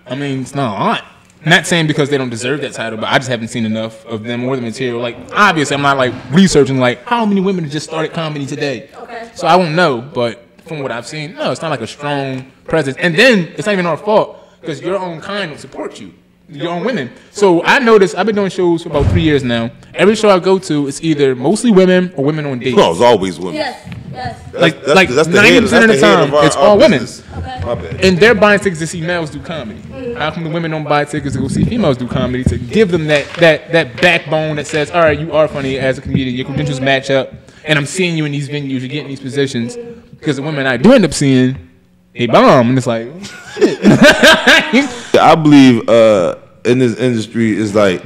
I mean, it's not a lot. Not saying because they don't deserve that title, but I just haven't seen enough of them or the material. Like obviously, I'm not like researching like how many women have just started comedy today. Okay. So I won't know, but from what I've seen, no, it's not like a strong presence. And then it's not even our fault because your own kind will support you. Your own women. So I noticed I've been doing shows for about 3 years now. Every show I go to, it's either mostly women or women on dates. No, it's always women. Yes. Like 90% of the time, it's all women. Okay. My bad. And they're buying tickets to see males do comedy. How come the women don't buy tickets to go see females do comedy to give them that backbone that says, all right, you are funny as a comedian, your credentials match up, and I'm seeing you in these venues, you're getting these positions. Because the women I do end up seeing, they bomb, and it's like, shit. I believe in this industry is like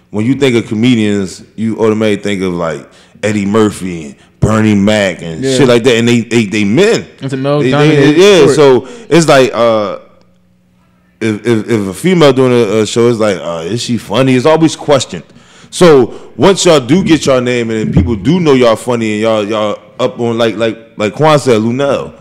when you think of comedians, you automatically think of like Eddie Murphy and Bernie Mac and shit like that, and they men. It's a male yeah. So it's like if a female doing a show, it's like is she funny? It's always questioned. So once y'all do get y'all name and people do know y'all funny and y'all up on like Quan said, Lunel.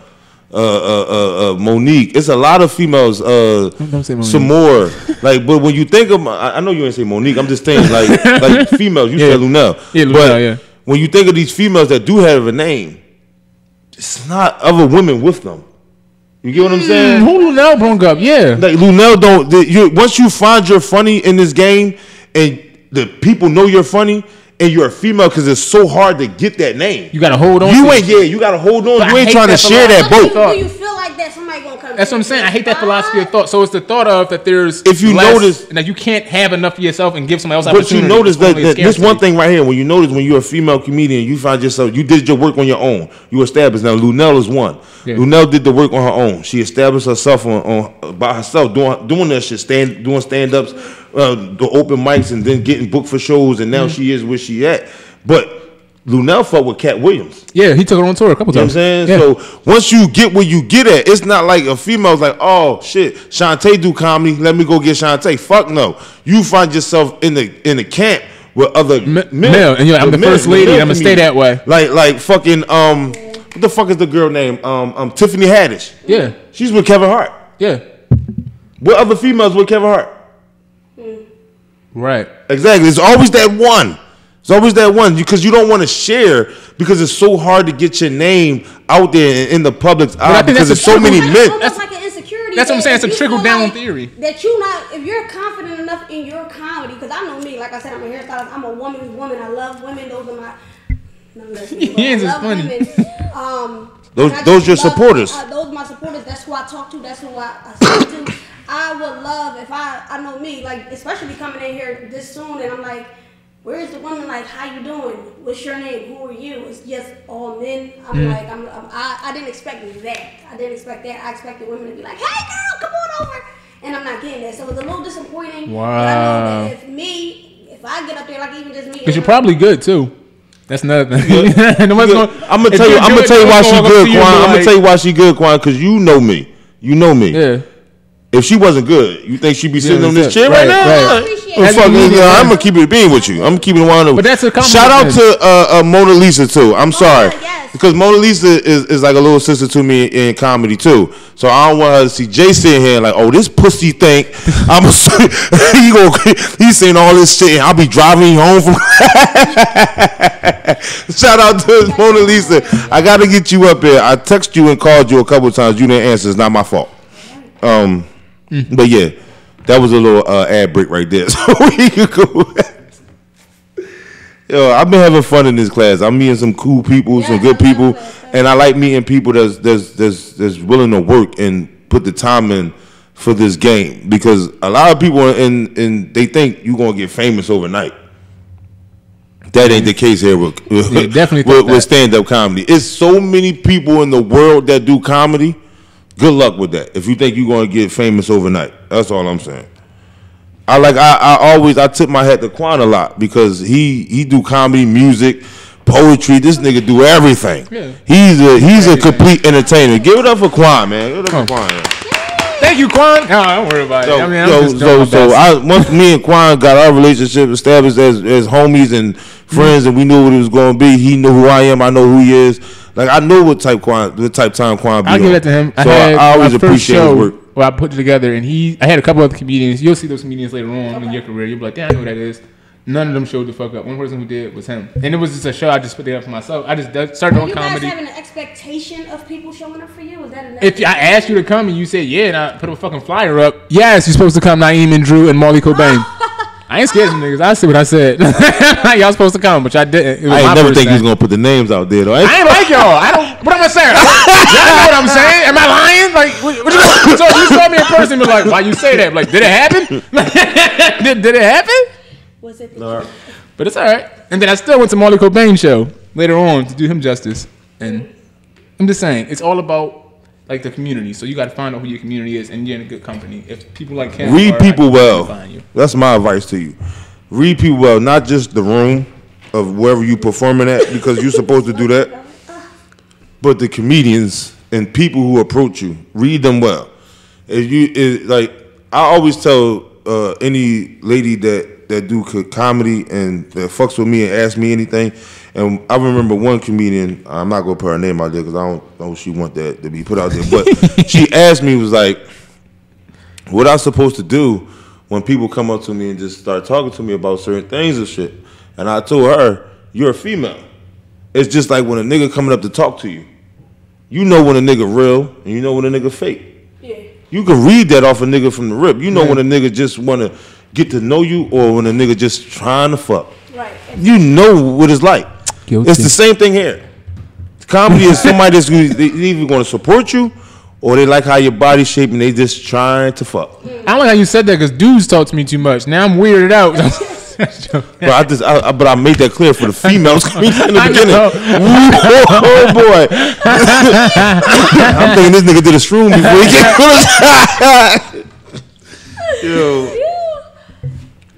Monique, it's a lot of females. Don't say Monique. Some more, like, but when you think of, I know you ain't say Monique. I'm just saying, like females. You said Lunel, but when you think of these females that do have a name, it's not other women with them. You get what I'm saying? Who Lunel brung up? Yeah, like Lunel don't. Once you find you're funny in this game, and the people know you're funny. And you're a female because it's so hard to get that name. You gotta hold on. You gotta hold on. You ain't trying to share that boat. Do you feel like that somebody gonna come? That's what I'm saying. I hate that philosophy of thought. So it's the thought of that there's if you notice that you can't have enough for yourself and give somebody else opportunity. But you notice that this one thing right here. When you notice when you're a female comedian, you find yourself you did your work on your own. You established. Now Lunel is one. Yeah. Lunel did the work on her own. She established herself on by herself doing that shit, doing stand ups, the open mics, and then getting booked for shows. And now she is where she at. But Lunel fought with Cat Williams. Yeah, he took her on tour a couple times. You know what I'm saying? Yeah. So once you get where you get at, it's not like a female's like, oh shit, Shantae do comedy, let me go get Shantae. Fuck no. You find yourself in the camp with other men. And you're like, I'm the first lady, I'm gonna stay that way. Like fucking what the fuck is the girl name? Tiffany Haddish. Yeah. She's with Kevin Hart. Yeah. What other females with Kevin Hart? Right. Exactly. It's always that one. It's always that one because you don't want to share because it's so hard to get your name out there in the public's eye because there's so many men. It's like an insecurity. That's what I'm saying. It's a trickle down theory. That you not, if you're confident enough in your comedy, because I know me, like I said, I'm a hairstylist. I'm a woman's woman. I love women. Those are my. He is funny. Those your supporters. Those are my supporters. That's who I talk to. That's who I speak to. I would love if I know me, like especially coming in here this soon, and I'm like. Where's the woman? Like, how you doing? What's your name? Who are you? It's just all men. I didn't expect that. I didn't expect that. I expected women to be like, hey girl, come on over. And I'm not getting that. So it was a little disappointing. Wow. But I know that if I get up there, like even just me. Because you're probably good too. That's another thing. I'm gonna tell you why she good, Quan. I'm gonna tell you why she good, Quan, because you know me. You know me. Yeah. If she wasn't good, you think she'd be sitting on this chair right now? Right. I'm gonna keep it being with you. I'm keeping it one. But that's a compliment. Shout out to Mona Lisa too. I'm sorry yes. because Mona Lisa is like a little sister to me in comedy too. So I don't want her to see Jay sitting here like, oh, this pussy think he's saying all this shit and I'll be driving home from. Shout out to Mona Lisa. I gotta get you up here. I texted you and called you a couple of times. You didn't answer. It's not my fault. But yeah, that was a little ad break right there. So we could go. Yo, I've been having fun in this class. I'm meeting some cool people, some good people, and I like meeting people that's willing to work and put the time in for this game because a lot of people and they think you're gonna get famous overnight. That ain't the case here with definitely with stand-up comedy. It's so many people in the world that do comedy. good luck with that. If you think you're gonna get famous overnight, that's all I'm saying. I tip my hat to Quan a lot because he do comedy, music, poetry. This nigga do everything. Yeah. He's a complete entertainer. Give it up for Quan, man. Give it up for Quan. Man. Thank you, Quan. No, don't worry about it. Once me and Quan got our relationship established as homies and friends, and we knew what it was going to be. He knew who I am. I know who he is. Like I know what type time Quan be. I'll give that to him. So I always appreciate his work. Well, I put it together, and I had a couple other comedians. You'll see those comedians later on in your career. You'll be like, damn, I know who that is. None of them showed the fuck up. One person who did was him, and it was just a show I just put together for myself. I just started on comedy. You guys having an expectation of people showing up for you? Was that an if I asked you to come and you said yeah, and I put a fucking flyer up, yes, you're supposed to come. Naeem and Drew and Marley Cobain. I ain't scared of them niggas. I see what I said. Y'all supposed to come, but y'all didn't. I ain't never think you was gonna put the names out there though. I ain't like y'all. I don't. What am I saying? Y'all know what I'm saying? Am I lying? Like, what you? So you saw me in person, and be like, why you say that? Like, did it happen? did it happen? Was it? But it's all right. And then I still went to Marley Cobain's show later on to do him justice. And I'm just saying, it's all about like the community. So you got to find out who your community is, and you're in a good company. If people like him, read people well. That's my advice to you. Read people well, not just the room of wherever you performing at, because you're supposed to do that, but the comedians and people who approach you. Read them well. I always tell any lady that do comedy and that fucks with me and asks me anything. And I remember one comedian, I'm not going to put her name out there because I don't know if she want that to be put out there, but she asked me, was like, what I supposed to do when people come up to me and just start talking to me about certain things and shit. And I told her, you're a female. It's just like when a nigga coming up to talk to you. You know when a nigga real and you know when a nigga fake. Yeah. You can read that off a nigga from the rip. You know when a nigga just want to get to know you or when a nigga just trying to fuck. Right. You know what it's like. Guilty. It's the same thing here. Comedy is somebody that's either going to support you or they like how your body shape and they just trying to fuck. I don't like how you said that because dudes talk to me too much. Now I'm weirded out. But I made that clear for the females in the beginning. Oh boy! I'm thinking this nigga did a shroom before he came. Yo.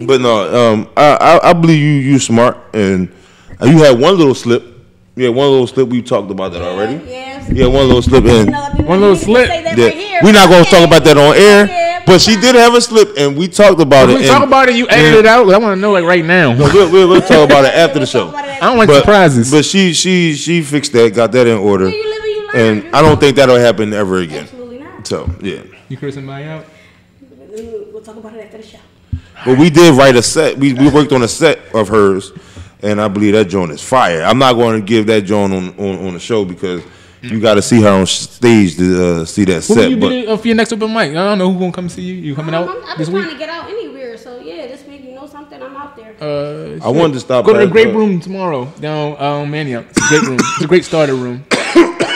But no, I believe you smart and you had one little slip. Yeah, one little slip. We talked about that already. Yeah, one little slip in. One little slip. We're not gonna talk about that on air. But she did have a slip, and we talked about it. We talk about it. You edited it out. I want to know like right now. No, we'll talk about it after the show. I don't like surprises. But she fixed that, got that in order, and I don't think that'll happen ever again. Absolutely not. So yeah. You cursing somebody out? We'll talk about it after the show. But we did write a set. We worked on a set of hers, and I believe that joint is fire. I'm not going to give that joint on the show because you got to see her on stage to see that set. You did for your next open mic. I don't know who's gonna come see you. You coming out I'm this just week? Trying to get out anywhere. So yeah, this week you know something. I'm out there. I wanted to stop. Go to the Great Room tomorrow down Mania. It's a great room. It's a great starter room.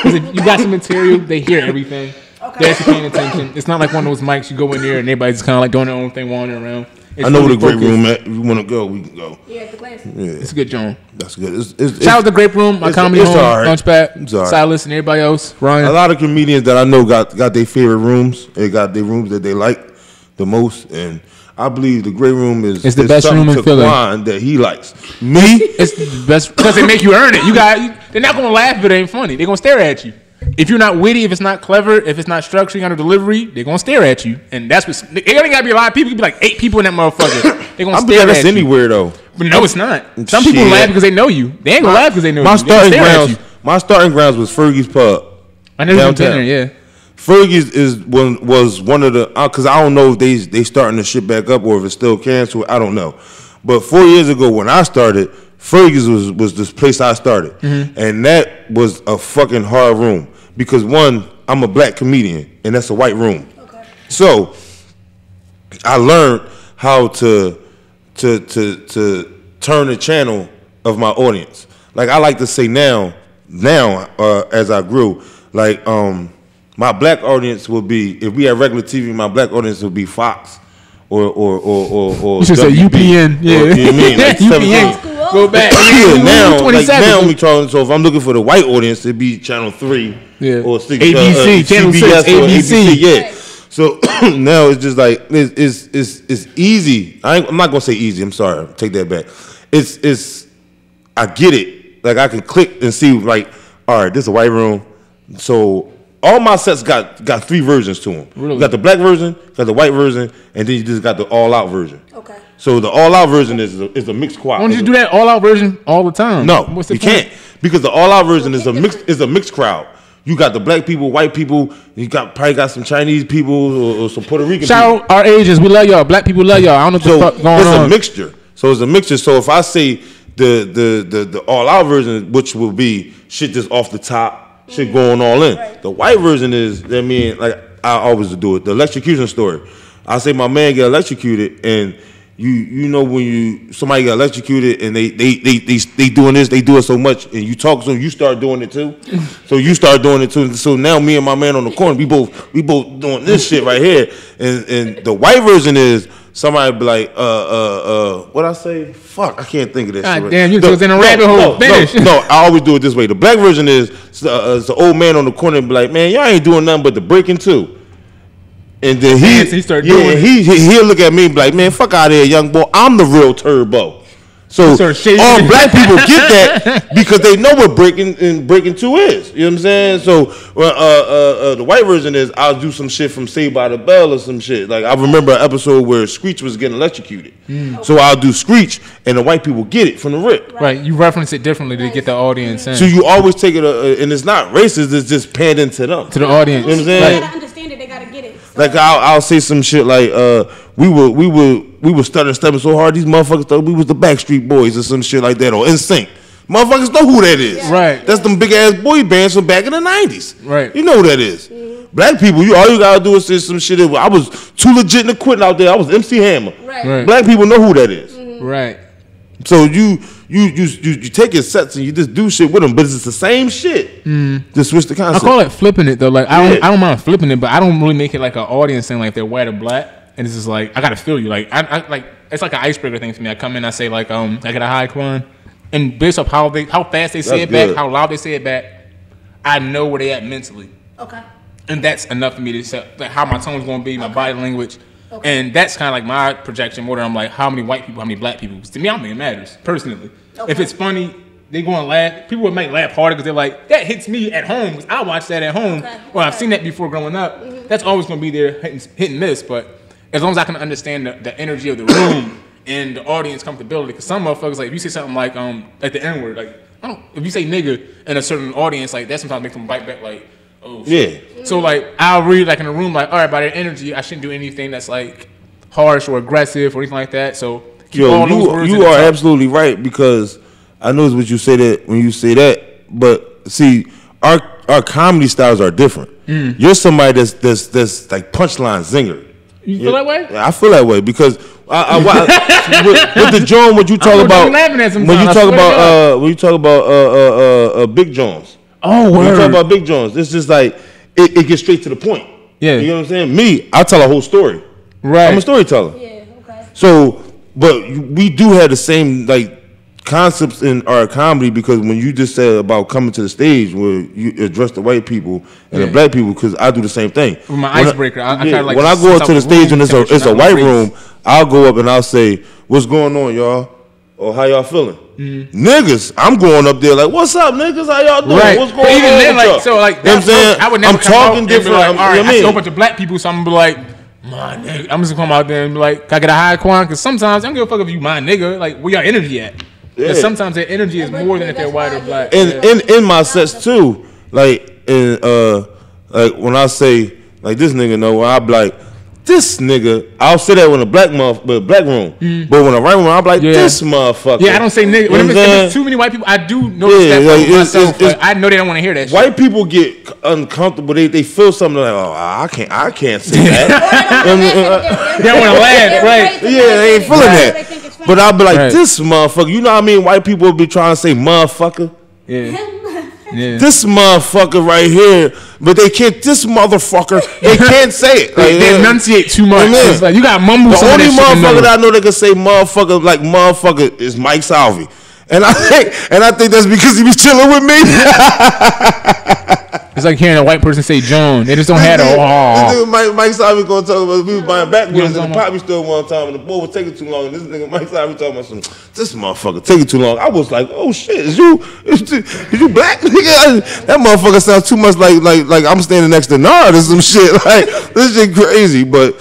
You got some material. They hear everything. Okay. They're actually paying attention. It's not like one of those mics you go in there and everybody's kind of like doing their own thing, wandering around. I know where the Great Room at. If you want to go, we can go. Yeah, the class. Yeah. It's a good joint. That's good. Shout out to the Great Room, my comedy home, Launchpad, Silas, and everybody else. Ryan. A lot of comedians that I know got their favorite rooms. They got their rooms that they like the most, and I believe the Great Room is the best room in Philly that he likes. Me, it's the best because they make you earn it. They're not gonna laugh if it ain't funny. They're gonna stare at you. If you're not witty, if it's not clever, if it's not structured on a delivery, they're gonna stare at you, and that's what. It ain't gotta be a lot of people. It could be like 8 people in that motherfucker. They're gonna stare at you. That's anywhere though. But no, it's not. Some people laugh because they know you. They ain't gonna laugh because they know you. My starting grounds was Fergie's Pub. I never been there. Yeah. Fergie's was one of the because I don't know if they starting the shit back up or if it's still canceled. I don't know. But 4 years ago when I started, Fergie's was this place I started, and that was a fucking hard room because one, I'm a black comedian and that's a white room. Okay. So I learned how to turn the channel of my audience. Like I like to say now as I grew, like my black audience will be, if we had regular TV, my black audience would be Fox or you should say UPN. Yeah, or, you know what I mean? Like UPN. Go back. Yeah, now I'm controlling. So if I'm looking for the white audience, it'd be channel 3 or 6, ABC, channel 6, ABC. Yeah. So now it's just like it's easy. I'm not gonna say easy. I'm sorry. Take that back. It's I get it. Like I can click and see like, all right, this is a white room. So all my sets got 3 versions to them. Really? You got the black version, got the white version, and then you just got the all out version. Okay. So the all out version is a mixed quad. Why don't you do that all out version all the time? No, What's the you point? can't, because the all out version is a mixed crowd. You got the black people, white people. You probably got some Chinese people or some Puerto Rican Shout people. out our agents. We love y'all. Black people love y'all. I don't know what the fuck going it's on. a mixture. So it's a mixture. So if I say the all out version, which will be shit just off the top, shit going all in. Right. The white version is, I mean, like I always do it. The electrocution story. I say my man get electrocuted, and you know when somebody got electrocuted and they doing this, they do it so much, and you talk to them, you start doing it too. So you start doing it too. So now me and my man on the corner, we both doing this shit right here. And the white version is somebody be like, what I say? Fuck, I can't think of this. God damn, you was in a rabbit hole. No, I always do it this way. The black version is it's the old man on the corner and be like, man, y'all ain't doing nothing but the breaking too. And then he started doing it. He'll look at me and be like, man, fuck out of here, young boy. I'm the real turbo. So all black people get that because they know what breaking 2 is. You know what I'm saying? So the white version is I'll do some shit from Saved by the Bell or some shit. Like I remember an episode where Screech was getting electrocuted. So I'll do Screech and the white people get it from the rip. Right, you reference it differently to get the audience in. So you always take it, and it's not racist. It's just pandering to them, to the audience. You know what I'm saying? They gotta understand it. They gotta get it. So. Like I'll say some shit like we were stuttering so hard these motherfuckers thought we was the Backstreet Boys or some shit like that, or NSYNC. Motherfuckers know who that is. Yeah. Right. That's them big ass boy bands from back in the 90s. Right. You know who that is. Black people, all you gotta do is say some shit. I was too legit to quit out there. I was MC Hammer. Right. Black people know who that is. Right. So you take your sets and you just do shit with them, but it's the same shit. Just switch the concept. I call it flipping it though. Like I don't mind flipping it, but I don't really make it like an audience thing, like they're white or black. And it's just like I gotta feel you. Like I like it's like an icebreaker thing for me. I come in, I say like I get a high Quan, and based off how fast they say it back, how loud they say it back, I know where they at mentally. Okay. And that's enough for me to say like, how my tone's gonna be, my body language. Okay. And that's kind of like my projection more than I'm like how many white people, how many black people. To me, I don't think it matters personally. Okay. If it's funny, they gonna laugh. People might laugh harder because they're like, that hits me at home because I watch that at home. Okay. Well, I've seen that before growing up. That's always gonna be there, hit and miss. But as long as I can understand the energy of the room and the audience comfortability, because some motherfuckers like if you say something like the N word, like if you say nigga in a certain audience, like that sometimes makes them bite back like. Oh, shit. Yeah. So like I'll read like in a room like, all right, by their energy, I shouldn't do anything that's like harsh or aggressive or anything like that. So keep all those words. You are absolutely right, because I know what you say that when you say that, but see, our comedy styles are different. You're somebody that's like punchline zinger. You feel that way? I feel that way because with the Jones, what you talk about when you talk about Big Jones. Oh, when you talk about Big Jones, it's just like it gets straight to the point. Yeah, you know what I'm saying. Me, I tell a whole story. Right, I'm a storyteller. Yeah, okay. So, but we do have the same like concepts in our comedy, because when you just said about coming to the stage where you address the white people and the black people, because I do the same thing. With my icebreaker, I try to like when I go up to the stage and it's a white room, I'll go up and I'll say, "What's going on, y'all?" or "How y'all feeling?" Niggas, I'm going up there like, "What's up, niggas? How y'all doing? Right. What's going even on?" then, like, so like, you know what I'm saying? I would never I'm talking different. Like, all right, I see a mean? bunch of black people, so I'm gonna be like, "My nigga," I'm just gonna come out there and be like, "Can I get a high Quan?" Because sometimes I don't give a fuck if you my nigga. Like, where your energy at? Because sometimes their energy is more than if they're white or black. And in my sets too, like like when I say like this nigga know, when I be like, this nigga, I'll say that when a black room, but when a white room, I'll be like, this motherfucker. Yeah, I don't say nigga. When it's too many white people, I do notice that like, myself. Like, I know they don't want to hear that shit. White people get uncomfortable. They feel something like, oh, I can't say that. They don't want to laugh, right? Yeah, they ain't feeling that. But I'll be like, this motherfucker. You know what I mean? White people will be trying to say motherfucker. Yeah. Yeah. This motherfucker right here, but they can't. This motherfucker, they can't say it. Like, They enunciate too much. It's like you got mumble. The only motherfucker that I know that can say motherfucker like motherfucker is Mike Salvi, and I think that's because he was chilling with me. It's like hearing a white person say John. They just don't have the Mike Salvi gonna talk about we was buying backwoods in the poppy store one time, and the boy was taking too long. And this nigga Mike Salvi talking about some this motherfucker taking too long. I was like, oh shit, is you black? That motherfucker sounds too much like I'm standing next to Nard or some shit. Like this shit crazy, but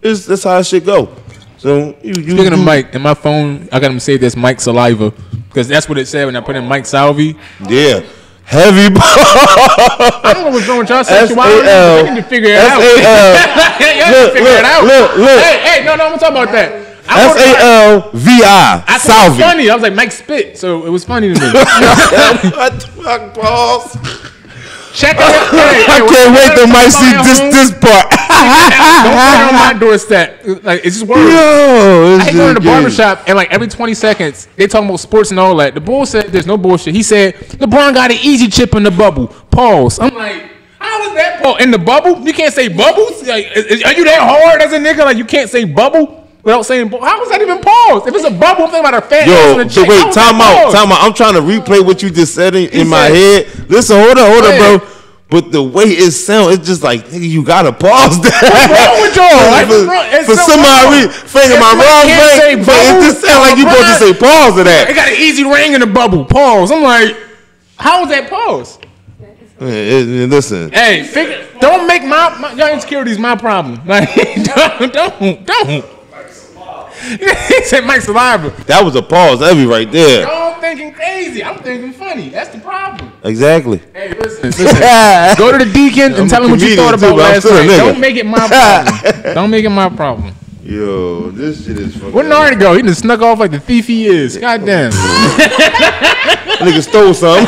that's how shit go. So speaking of Mike, in my phone, I got him saved as Mike Saliva because that's what it said when I put in Mike Salvi. Yeah. Heavy ball. I don't know what's wrong with y'all sexuality. I need to figure it out. Look. Hey, no, I'm gonna talk about that. Salvi. Salvi. Funny. I was like Mike Spit, so it was funny to me. Pause. Check it out. I can't wait till Mike see this part. Don't put it on my doorstep. Like it's just words. I hate going to the barbershop and like every 20 seconds they talking about sports and all that. The bull said there's no bullshit. He said LeBron got an easy chip in the bubble. Pause. I'm like, how is that Paul in the bubble? You can't say bubbles. Like, are you that hard as a nigga? Like you can't say bubble without saying bubble. How is that even pause? If it's a bubble, I'm thinking about a fat ass and a chick. Wait, time out. I'm trying to replay what you just said in my head. Listen, hold on, bro. But the way it sounds, it's just like, nigga, you gotta pause that. What's wrong with y'all? For somebody finger my wrong way, but it just sounds like you supposed to say pause to that. It got an easy ring in the bubble. Pause. I'm like, how is that pause? Listen. Hey, don't make my your insecurities my problem. Like, don't. He said Mike Saliva. That was a pause, heavy right there. Y'all thinking crazy. I'm thinking funny. That's the problem. Exactly. Hey, listen. Go to the deacon and tell him what you thought about last night. Don't make it my problem. Don't make it my problem. Yo, this shit is fucking. Where'd Nard go? He just snuck off like the thief he is. Goddamn. Nigga stole something.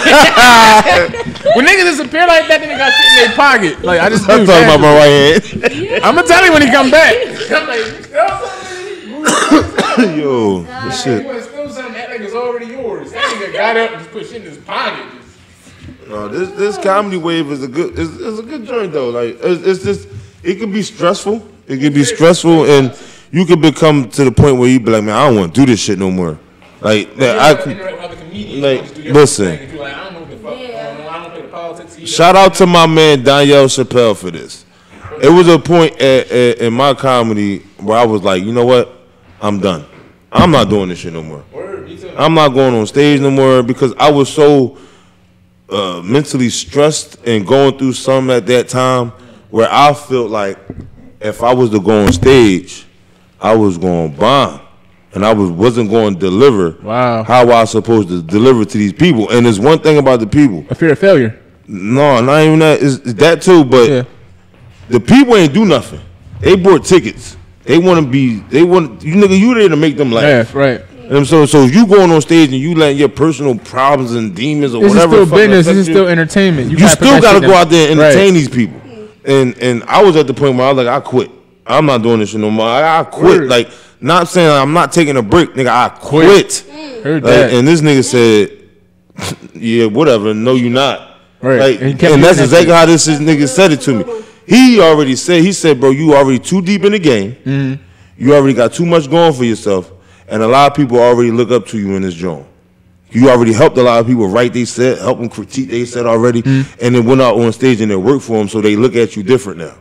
When niggas disappear like that, then they got shit in their pocket. Like I just I'm talking about my right hand. I'm gonna tell you when he come back. I'm like, you stole something? Yo, this shit. You want to steal something that nigga's already yours. That nigga got up and just put shit in his pocket. No, this comedy wave is a good joint though. Like it's just it can be stressful. It can be stressful, and you can become to the point where you be like, man, I don't want to do this shit no more. Like listen. Shout out to my man Danielle Chappelle for this. It was a point in my comedy where I was like, you know what? I'm done. I'm not doing this shit no more. I'm not going on stage no more because I was so mentally stressed and going through something at that time where I felt like if I was to go on stage, I was going to bomb. And I wasn't going to deliver how I was supposed to deliver to these people. And there's one thing about the people. A fear of failure. No, not even that. It's that too, but the people ain't do nothing. They bought tickets. You there to make them laugh. Yeah, right. And so if you going on stage and you letting your personal problems and demons or whatever. This is still business. This is still entertainment. You still got to go out there and entertain these people. And I was at the point where I was like, I quit. I'm not doing this shit no more. I quit. Word. Like, not saying I'm not taking a break, nigga. I quit. Heard that. And this nigga said, yeah, whatever. No, you not. Right. Like, and that's exactly how this nigga said it to me. He said, bro, you already too deep in the game. Mm-hmm. You already got too much going for yourself. And a lot of people already look up to you in this joint. You already helped a lot of people write they set, help them critique they set already, and then went out on stage and they work for them, so they look at you different now.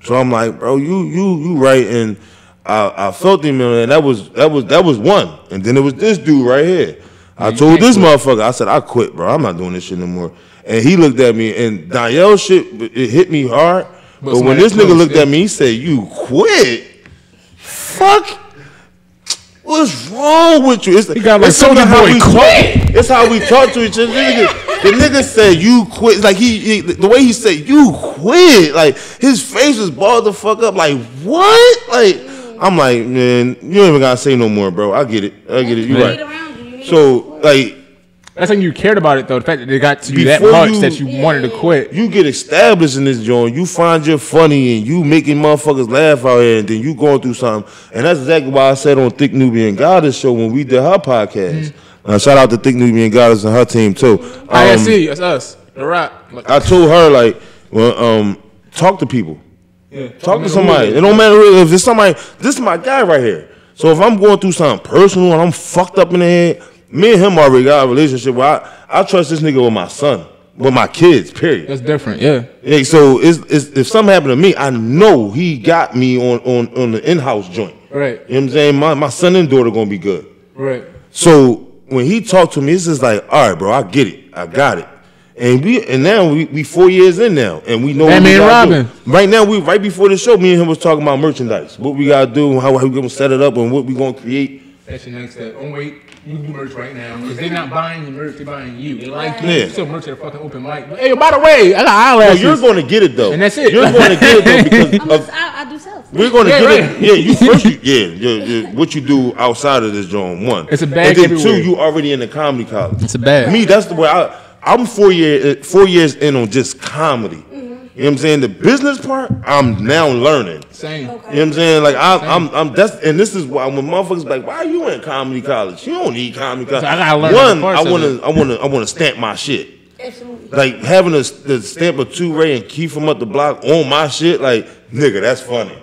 So I'm like, bro, you right, and I felt him, and that was one, and then it was this dude right here. I told this motherfucker, I said, I quit, bro. I'm not doing this shit no more. And he looked at me, and Danielle shit, it hit me hard. But when this nigga looked at me, he said, you quit? Fuck. What's wrong with you? He got like Soulja Boy quit. It's how we talk to each other. The nigga said you quit. Like the way he said you quit. Like his face was balled the fuck up. Like what? Like I'm like, man, you don't even gotta say no more, bro. I get it. You right. So like. That's like you cared about it though. The fact that they got to you that much that you wanted to quit. You get established in this joint. You find you're funny and you making motherfuckers laugh out here, and then you going through something. And that's exactly why I said on Thick Nubian Goddess show when we did her podcast. Shout out to Thick Nubian Goddess and her team too. ISC, that's us. The Rock. I told her like, well, talk to people. Yeah. Talk to somebody. It don't matter if it's somebody. This is my guy right here. So if I'm going through something personal and I'm fucked up in the head, me and him already got a relationship where I trust this nigga with my son, with my kids. Period. That's different. Yeah. Hey, so if something happened to me, I know he got me on the in-house joint. Right. You know what I'm saying? My son and daughter gonna be good. Right. So when he talked to me, it's just like, all right, bro, I get it. I got it. And now we 4 years in now, and we know what we gotta do. Right now, right before the show, me and him was talking about merchandise, what we gotta do, how we gonna set it up, and what we gonna create. That's your next step. Don't wait. You can do merch right now because they're not buying your merch; they're buying you. They like you. You still merch at a fucking open mic. Hey, by the way, I got eyelashes. You're gonna get it though, and that's it. You're gonna get it though because I do sales. We're gonna get it. Yeah, you first. What you do outside of this joint, one. It's a bag. And then everywhere. 2, you already in the comedy college. It's a bag. Me, that's the way I'm 4 years in on just comedy. You know what I'm saying? The business part, I'm now learning. Same. You know what I'm saying? Like I'm that's and this is why when motherfuckers like, why are you in comedy college? You don't need comedy college. So I gotta learn. I wanna stamp my shit. Absolutely. Like having the stamp of 2 Ray and Keith from up the block on my shit, like nigga, that's funny.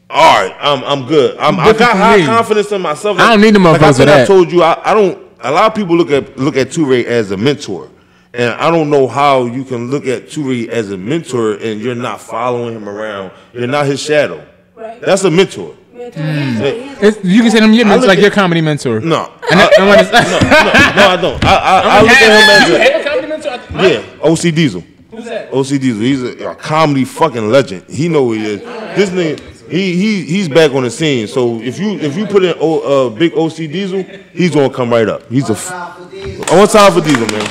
All right, I'm good. I got high confidence in myself. Like, I don't need the motherfuckers for that. I told you, I don't. A lot of people look at 2 Ray as a mentor. And I don't know how you can look at 2 Ray as a mentor and you're not following him around. You're not his shadow. Right. That's a mentor. You can say him your mentor, like your comedy mentor. No. No, I don't. I look at him as you have a comedy mentor? Yeah, OC Diesel. Who's that? OC Diesel. He's a comedy fucking legend. He know who he is. This nigga, he's back on the scene. So if you put in big OC Diesel, he's gonna come right up. He's one time for Diesel, man.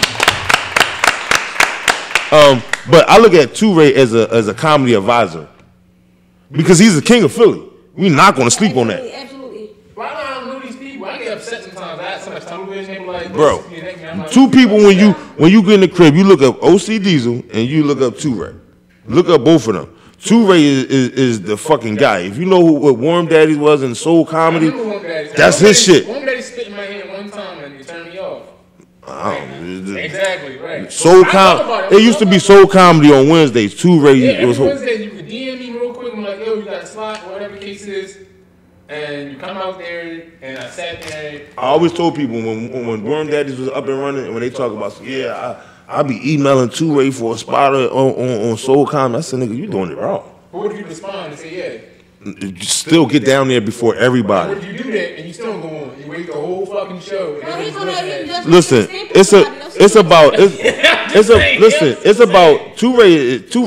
But I look at 2 Ray as a comedy advisor because he's the king of Philly. We're not going to sleep on that. Absolutely. Why do I know these people? I get upset sometimes. I have so much television. Like, bro, 2 people when you get in the crib, you look up OC Diesel and you look up 2 Ray. Look up both of them. 2 Ray is the fucking guy. If you know what Warm Daddies was in soul comedy, that's his shit. Warm Daddy spit in my hand one time and it turned me off. Exactly, right. Soul comedy. It used to be soul comedy on Wednesdays. 2 Ray. Yeah, every Wednesday you could DM me real quick. I'm like, yo, you got a slot, whatever the case is, and you come out there. And I sat there. I always told people when Worm Daddies was up and running, and when they talk about, I be emailing 2 Ray for a spot on soul comedy. I said, nigga, you doing it wrong. But what if you respond and say, yeah? Still get down there before everybody. What if you do that and you still don't go on? You wait the whole fucking show. Listen, it's about 2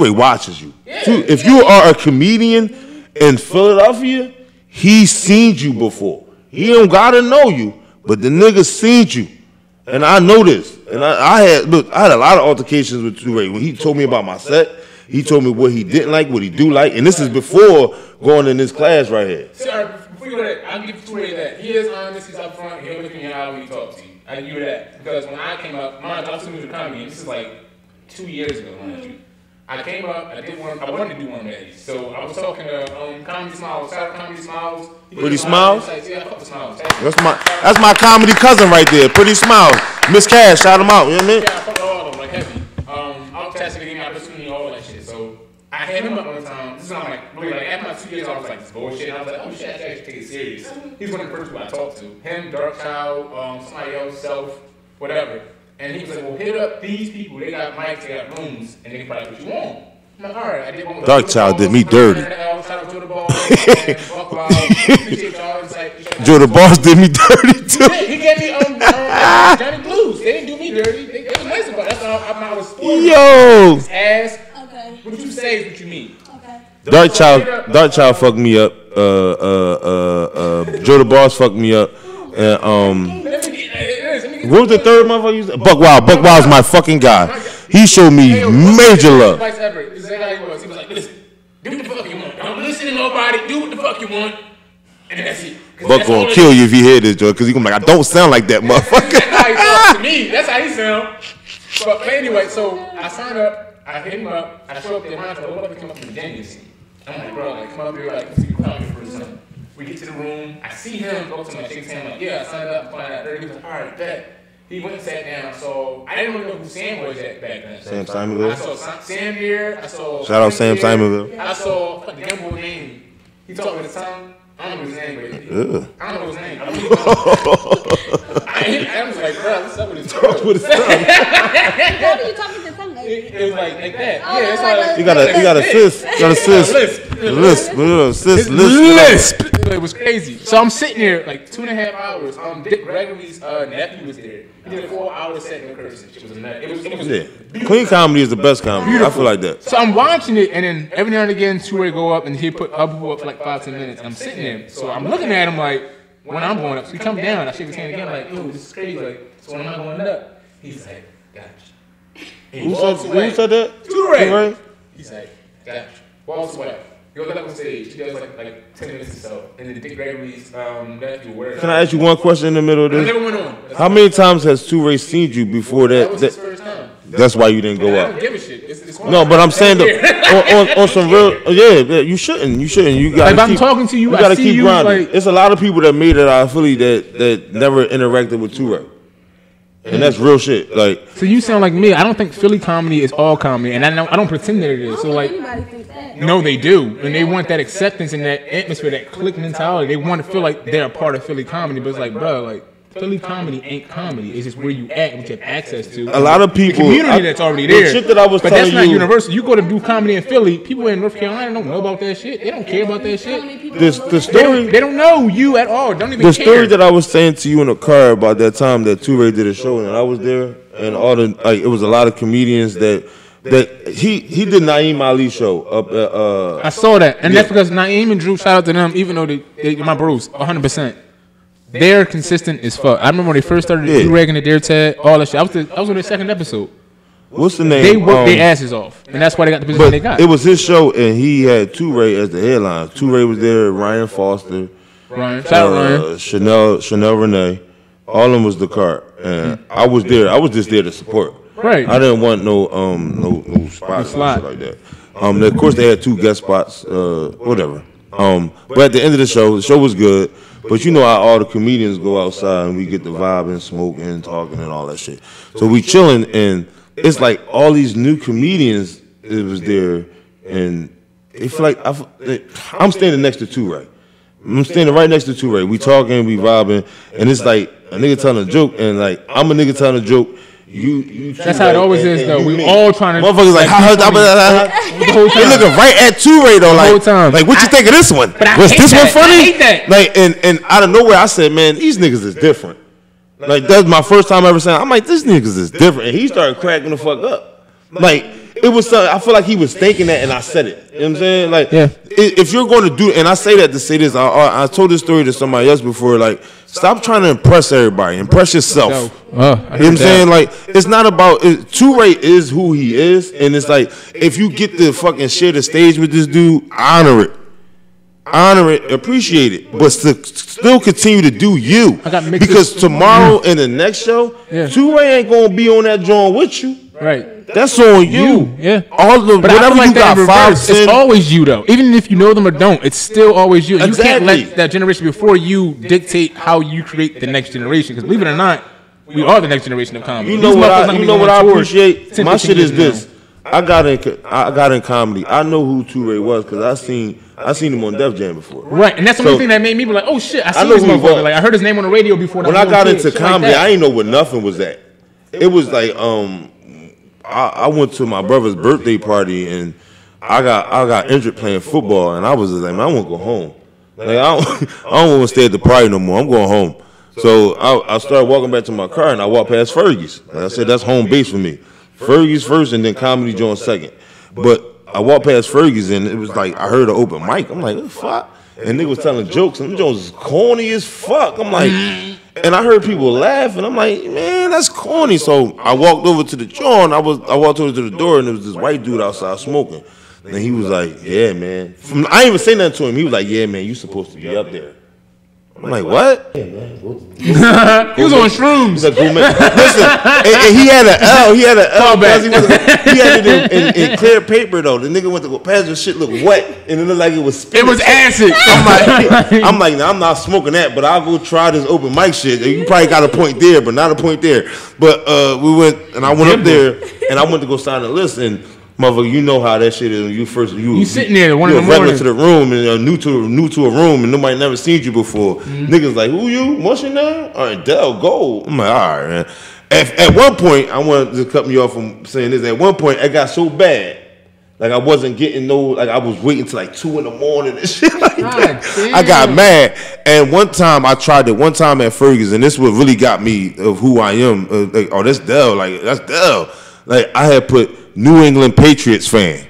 Ray watches you. If you are a comedian in Philadelphia, he's seen you before. He don't gotta know you, but the nigga seen you. And I know this. And I had a lot of altercations with 2 Ray. When he told me about my set, he told me what he didn't like, what he do like, and this is before going in this class right here. Sorry, before you go that, I'll give 2 Ray that. He is honest, he's up front, he'll look in your eye when he talks to you. I give you that. Because when I came up, I was doing comedy, this is like 2 years ago, mind you. I came up, I wanted to do one day. So I was talking to Comedy Smiles, Saturday Comedy Smiles. Pretty Smiles? Yeah, I fuck with Smiles. That's my comedy cousin right there, Pretty Smiles. Miss Cash, shout him out, you know what I mean? Yeah, I fuck with all of them, like heavy. I was testing the game, opportunity, all that shit. So I hit him up one time. This is not like, really, like after my 2 years, I was like, this bullshit. And I was like, oh shit, I should actually take it serious. He's one of the first people I talked to. Him, Darkchild, somebody else, Self, whatever. And he was like, well, hit up these people. They got mics, they got rooms, and they can probably put you on. I'm like, all right, I did one with Darkchild did me dirty. Joe the Boss did me dirty too. He gave me Johnny Blues. They didn't do me dirty. They was nice about it. That's how I was spoiled. Yo. His ass. Okay. What you say is what you mean. Okay. Darkchild fucked me up. Joe the Boss fucked me up. And what was the third motherfucker you said? Buck Wild. Buck Wild's my fucking guy. He showed me major love. He was like, listen, do what the fuck you want. Don't listen to nobody. Do what the fuck you want. And that's it. Buck gonna kill you if you hear this, Joe, because he gonna be like, I don't sound like that motherfucker. That's how he talks to me. That's how he sound. But anyway, so I signed up. I hit him up. I show up there. I told him to come up from the Daniel scene. I'm like, bro, like, come up here, like, see you comedy for a second. We get to the room. I see him go to my chick's hand. I'm like, yeah, I signed up. I'm flying out there. He was like, all right, bet. He went and sat down. So I didn't really know who Sam was back then. Sam Simonville. I saw Sam here. I saw. Shout out Sam Simonville. I saw the young boy name. He talked with his tongue. I don't know his name, but I don't know his name. I was like, bro, what's up with his tongue? With his tongue. How do you talk with your tongue? It was like that. Oh, Yeah, it's like You got a sis. You got a sis. lisp. It was crazy. So I'm sitting here like 2.5 hours. Dick Gregory's nephew was there. He did a 4-hour set in cursing. It was a nut. It was Yeah. Clean comedy is the best comedy. I feel like that. So I'm watching it, and then every now and again, Toure go up, and he put up for like 5-10 minutes. And I'm sitting there, so I'm looking at him like, when I'm going up, so he comes down. I shake his hand again, like, yo, this is crazy. Like, so when I'm going up, he's like, gotcha. And he walks away. Who said that? Toure. He's like, gotcha. Walks away. He goes up on stage. He does like 10 minutes or so, and then Dick Gregory's nephew. Can I ask you one question in the middle of I this? never went on. How many times has Toure seen you before that? That was his first time. That's why you didn't go I up. don't give a shit. It's No, but I'm saying on some real, yeah, you shouldn't. You got. Like, if I'm talking to you, you gotta I see keep you, grinding. like- It's a lot of people that made it out of Philly that never interacted with Toure, and that's real shit. Like, So you sound like me. I don't think Philly comedy is all comedy, and I don't pretend that it is. So like, Anybody thinks that? no, they do, and they want that acceptance and that atmosphere, that clique mentality. They want to feel like they're a part of Philly comedy, but it's like, bro, like Philly comedy ain't comedy. It's just where you at, what you have access to. a lot of people, The community that's already the there. shit that I was but telling that's not you- universal. You go to do comedy in Philly, people in North Carolina don't know about that shit. They don't care about that shit. the story. They don't know you at all. Don't even The care. story that I was saying to you in the car about that time that Toure did a show and I was there, and all the it was a lot of comedians that he did Naeem Ali's show up at I saw that, and that's because Naeem and Drew, shout out to them, even though they my bros, 100%. They're consistent as fuck. I remember when they first started Yeah. Drew Reagan and Dare Ted, all that shit. I was on their second episode. what's the name? They worked their asses off, and that's why they got the position But they got. it was his show, and he had Toure as the headline. Toure was there, Ryan Foster, Ryan, shout out Ryan. Chanel Renee, all of them was the card, and I was there. I was just there to support. Right. I didn't want no spots and slot. shit like that. Of course they had 2 guest spots, whatever. But at the end of the show was good. But you know how all the comedians go outside and we get the vibe and smoking and talking and all that shit. So we chilling, and it's like all these new comedians. It was there, and they feel like I'm standing next to Toure. I'm standing right next to Toure. We talking, we vibing, and it's like a nigga telling a joke, and like I'm a nigga telling a joke. You That's how it always is, though. We all trying to. Motherfuckers like, the whole they time. looking right at Toure though, whole like, time. like what you think of this one? But I Was hate this one that. funny? I hate that. Like, and out of nowhere, I said, man, these niggas is different. Like that's my first time ever saying. I'm like, this niggas is different, and he started cracking the fuck up. Like it was something. I feel like he was thinking that, and I said it. You know what I'm saying? Like, Yeah. if you're going to do, and I say that to say this, I told this story to somebody else before. Like, stop trying to impress everybody. Impress yourself. I heard You know what I'm that. saying? Like, it's not about Toure is who he is, and it's like if you get to fucking share the stage with this dude, honor it, appreciate it, but still continue to do you. I got mixed Because tomorrow in the next show, Yeah. Toure ain't gonna be on that joint with you. Right. That's on you. Yeah. All the But I whatever feel like you that got in 5 reverse, it's cents. always you though. Even if you know them or don't, it's still always you. You can't Exactly. let that generation before you dictate how you create the next generation. Because believe it or not, we are the next generation of comedy. You These know what motherfuckers I not you gonna know be what I on tour appreciate? 10, My 15 shit is years this. now. I got in comedy. I know who Toure was because I seen him on Def Jam before. Right, and that's the So- only thing that made me be like, oh shit, I see know this who he motherfucker. was. Like I heard his name on the radio before. When I got into comedy, I ain't know what nothing was at. It was like I went to my brother's birthday party and I got injured playing football, and I was just like, man, I want to go home. Like I don't want to stay at the party no more. I'm going home. So I started walking back to my car, and I walked past Fergie's. Like I said, that's home base for me. Fergie's first, and then Comedy Joint second. But I walked past Fergie's, and it was like I heard an open mic. I'm like, what the fuck? And nigga was telling jokes, and them jokes was corny as fuck. I'm like, and I heard people laugh, and I'm like, man, that's corny. So I walked over to the joint. I walked over to the door, and there was this white dude outside smoking. And he was like, yeah, man. I didn't even say nothing to him. He was like, yeah, man, you supposed to be up there. I'm like, what? He was on shrooms. He's like, listen, and he had an L. He had an L. He had it in clear paper though. The nigga went to go past the shit looked wet and it looked like it was spinach. It was acid. I'm like, nah, I'm not smoking that, but I'll go try this open mic shit. You probably got a point there, but not a point there. But we went and I went up there and I went to go sign the list and. Motherfucker, you know how that shit is. You sitting there, one in the regular morning to the room and new to a room, and nobody never seen you before. Niggas like, who you? What's your name? All right, Dell, go. I'm like, all right, man. At one point, I want to cut me off from saying this. At one point, it got so bad, like I wasn't getting I was waiting till like 2 a.m. and shit like that. I got mad. And one time I tried it. One time at Fergus, and this what really got me of who I am. Like, oh, that's Dell. Like that's Dell. Like I had put New England Patriots fan.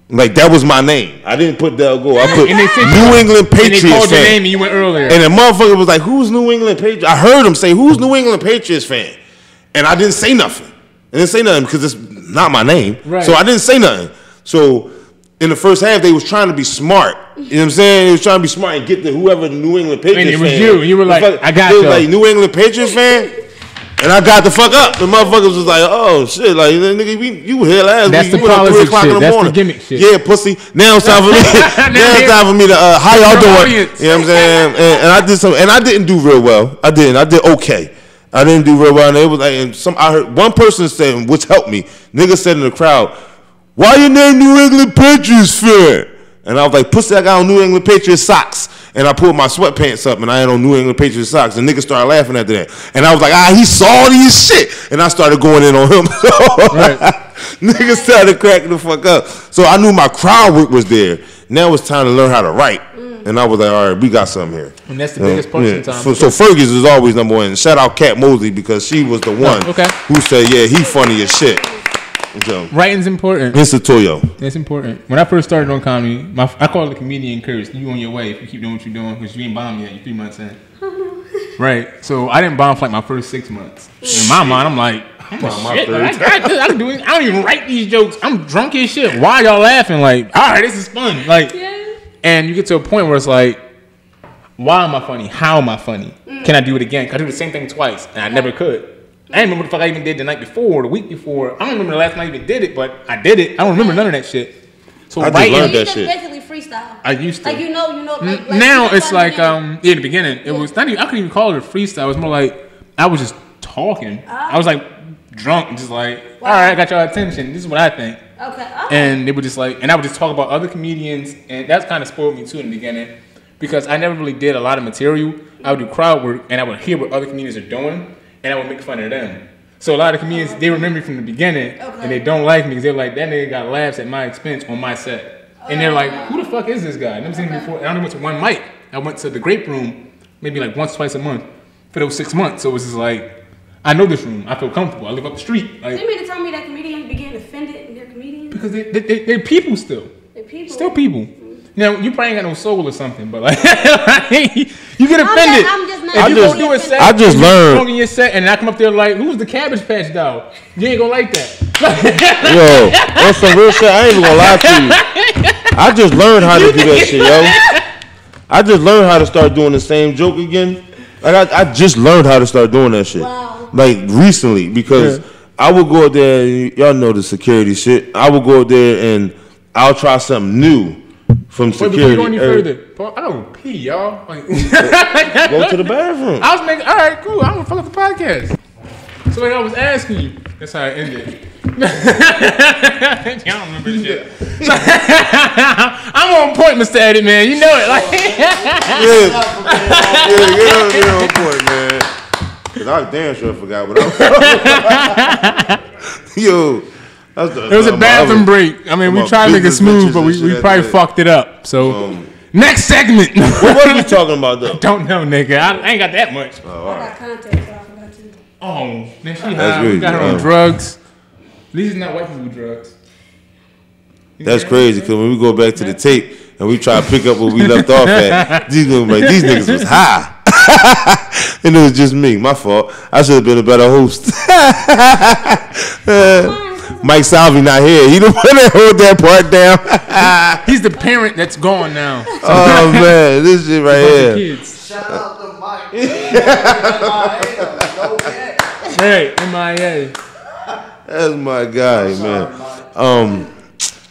Like that was my name. I didn't put Dell Go. I put New England Patriots fan. And they called your name and you went earlier. And the motherfucker was like, "Who's New England Patriots?" I heard him say, "Who's New England Patriots fan?" And I didn't say nothing. I didn't say nothing because it's not my name. Right. So I didn't say nothing. So in the first half, they was trying to be smart. You know what I'm saying? They was trying to be smart and get to whoever the New England Patriots fan. And it was you. You were like, I got you. Like New England Patriots fan. And I got the fuck up. The motherfuckers was like, oh shit, like nigga, you here last week. That's the politics shit. That's the gimmick shit. Yeah, pussy. Now it's time for me. Now it's time for me to how y'all doing? You know what I'm saying? And I did some, and I didn't do real well. I did okay. I didn't do real well. And it was like, and I heard one person said, which helped me. Nigga said in the crowd, "Why your name New England Patriots fan?" And I was like, "Pussy, I got on New England Patriots socks." And I pulled my sweatpants up and I had on New England Patriots socks. And niggas started laughing after that. And I was like, he salty as shit. And I started going in on him. Right. Niggas started cracking the fuck up. So I knew my crowd work was there. Now it's time to learn how to write. And I was like, all right, we got something here. And that's the biggest person time. So Fergus is always number one. Shout out Kat Mosley because she was the one who said, yeah, he funny as shit. So, writing's important. It's a Toyo. It's important. When I first started on comedy, I call it the comedian curse. You on your way if you keep doing what you're doing because you ain't bombed yet. You're 3 months in. Right. So I didn't bomb for like my first 6 months. In my mind, I'm like, shit. Like, I don't even write these jokes. I'm drunk as shit. Why y'all laughing? Like, all right, this is fun. Like, and you get to a point where it's like, why am I funny? How am I funny? Can I do it again? Can I do the same thing twice? And I never could. I didn't remember what the fuck I even did the night before, the week before. I don't remember the last time I even did it, but I did it. I don't remember none of that shit. So I just learned that shit. Basically freestyle. I used to. Like you know. Like now it's like in the beginning, it was not even. I couldn't even call it a freestyle. It was more like I was just talking. I was like drunk, just like, all right, I got your attention. This is what I think. Okay. And they were just like, and I would just talk about other comedians, and that's kind of spoiled me too in the beginning because I never really did a lot of material. I would do crowd work, and I would hear what other comedians are doing. And I would make fun of them. So a lot of comedians, they remember me from the beginning, and they don't like me because they're like, that nigga got laughs at my expense on my set. And they're like, who the fuck is this guy? I never seen him before. And I only went to one mic. I went to the Grape Room maybe like once, twice a month for those 6 months. So it was just like, I know this room. I feel comfortable. I live up the street. Like, you mean to tell me that comedians begin offended and they're comedians? Because they're people still. They're people. Still people. Now, you probably ain't got no soul or something, but like, you get offended. I just learned. In your set, and I come up there like, who's the Cabbage Patch Doll? You ain't gonna like that. Yo, that's some real shit. I ain't even gonna lie to you. I just learned how to do that shit, yo. I just learned how to start doing the same joke again. Like I just learned how to start doing that shit. Wow. Like recently, because I would go out there, and y'all know the security shit. I would go out there and I'll try something new. From security. Before you go any further, I don't pee, y'all. Like, go to the bathroom. I was making, all right, cool. I'm gonna fuck up the podcast. So like I was asking you, that's how I ended. Y'all don't remember this shit. I'm on point, Mr. Edit, man. You know it. Like, get on point, man. Cause I damn sure forgot what I was. Yo. It was a bathroom break. I mean, we tried to make it smooth, but we probably fucked it up. So, next segment. What are we talking about, though? I don't know, nigga. I ain't got that much. Oh, all right. I got contact, but I forgot to. Oh, man, she high. We got her on drugs. At least it's not white people drugs. That's crazy, because when we go back to the tape and we try to pick up where we left off at, these niggas was high. And it was just me. My fault. I should have been a better host. Mike Salvi not here. He the one that hold that part down. He's the parent that's gone now. Oh man, this shit right here. Shout out Hey, MIA. That's my guy, man.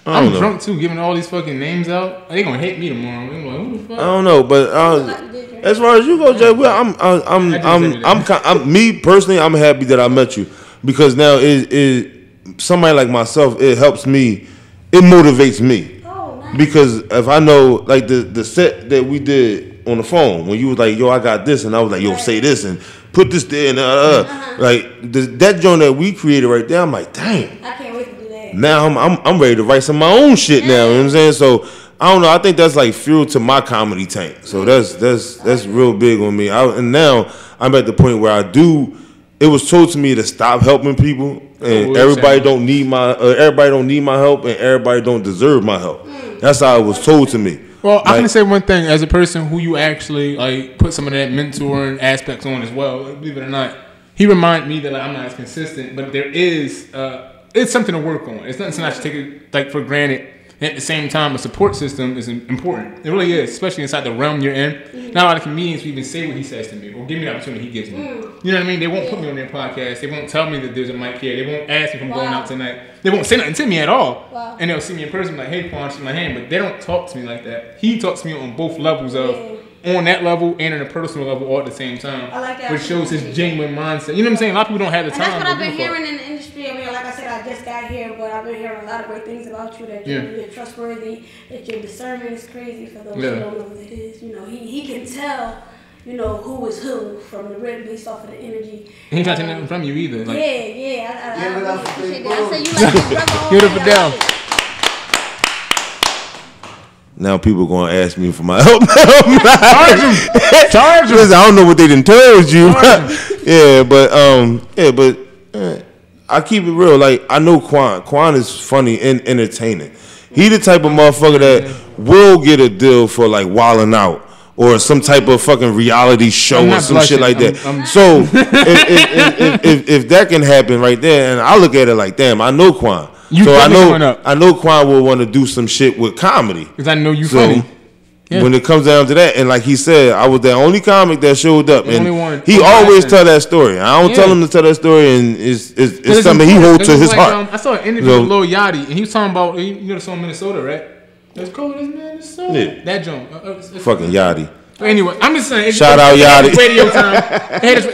I'm drunk too, giving all these fucking names out. They gonna hate me tomorrow. I'm like, who the fuck? I don't know, but as far as you go, Jay, I'm me personally. I'm happy that I met you because now it somebody like myself. It helps me. It motivates me because if I know like the set that we did on the phone when you was like, yo, I got this, and I was like, yo, say this and put this there and like that joint that we created right there. I'm like, dang. I can't wait to do that. Now I'm ready to write some of my own shit now. You know what I'm saying? So I don't know. I think that's like fuel to my comedy tank. So that's real big on me. And now I'm at the point where I do. It was told to me to stop helping people, and everybody don't need my help, and everybody don't deserve my help. That's how it was told to me. Well, I can say one thing as a person who you actually like put some of that mentoring aspects on as well. Like, believe it or not, he reminded me that like, I'm not as consistent, but there is it's something to work on. It's nothing I should take it like for granted. And at the same time, a support system is important. It really is, especially inside the realm you're in. Not a lot of comedians will even say what he says to me or give me the opportunity he gives me. You know what I mean? They won't put me on their podcast. They won't tell me that there's a mic here. They won't ask me if I'm going out tonight. They won't say nothing to me at all. And they'll see me in person like, hey, Quan, shake my hand. But they don't talk to me like that. He talks to me on both levels of on that level and on a personal level all at the same time. I like that. Which shows his genuine mindset. You know what I'm saying? A lot of people don't have the time. And that's what I've been hearing in the industry. I mean, like I said, I just got here, but I've been hearing a lot of great things about you, that you're trustworthy, that your discernment is crazy for those who don't know what it is. You know, he can tell, you know, who is who from the rip based off of the energy. He ain't trying to take nothing from you either. Like, I really appreciate that. I say you like your brother. Give it up for Dell. Now people gonna ask me for my help. Charge him. I don't know what they done told you. but I keep it real. Like I know Quan. Quan is funny and entertaining. He the type of motherfucker that will get a deal for like Wildin' Out or some type of fucking reality show or some shit like that. So if that can happen right there, and I look at it like, damn, I know Quan. I know Quan will want to do some shit with comedy. Because I know you funny. Yeah. When it comes down to that, and like he said, I was the only comic that showed up, and he always tell that story. I don't tell him to tell that story, and it's something he holds to his heart. I saw an interview with Lil Yachty, and he was talking about, you know the song Minnesota, right? It's cold as Minnesota. Yeah. That joint. Fucking Yachty. But anyway, I'm just saying. Shout out Yachty. Radio time.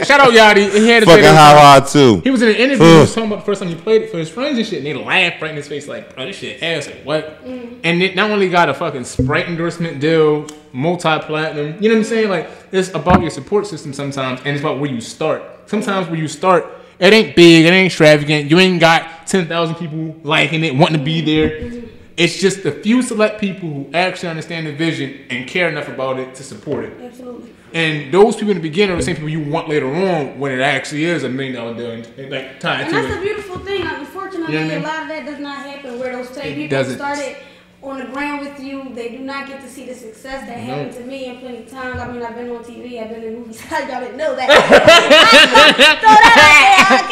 Shout out Yachty. He had his fucking how hard too. He was in an interview. He was talking about the first time he played it for his friends and shit. And they laughed right in his face like, bro, this shit ass. Like, what? And it not only got a fucking Sprite endorsement deal, multi-platinum. You know what I'm saying? Like, it's about your support system sometimes, and it's about where you start. Sometimes where you start, it ain't big, it ain't extravagant. You ain't got 10,000 people liking it, wanting to be there. It's just a few select people who actually understand the vision and care enough about it to support it. Absolutely. And those people in the beginning are the same people you want later on when it actually is $1 million deal. And like tied to that's it. the beautiful thing. Unfortunately, you know what I mean? a lot of that does not happen where those same people started on the ground with you. They do not get to see the success that happened to me in plenty of times. I mean, I've been on TV, I've been in movies. Y'all didn't know that.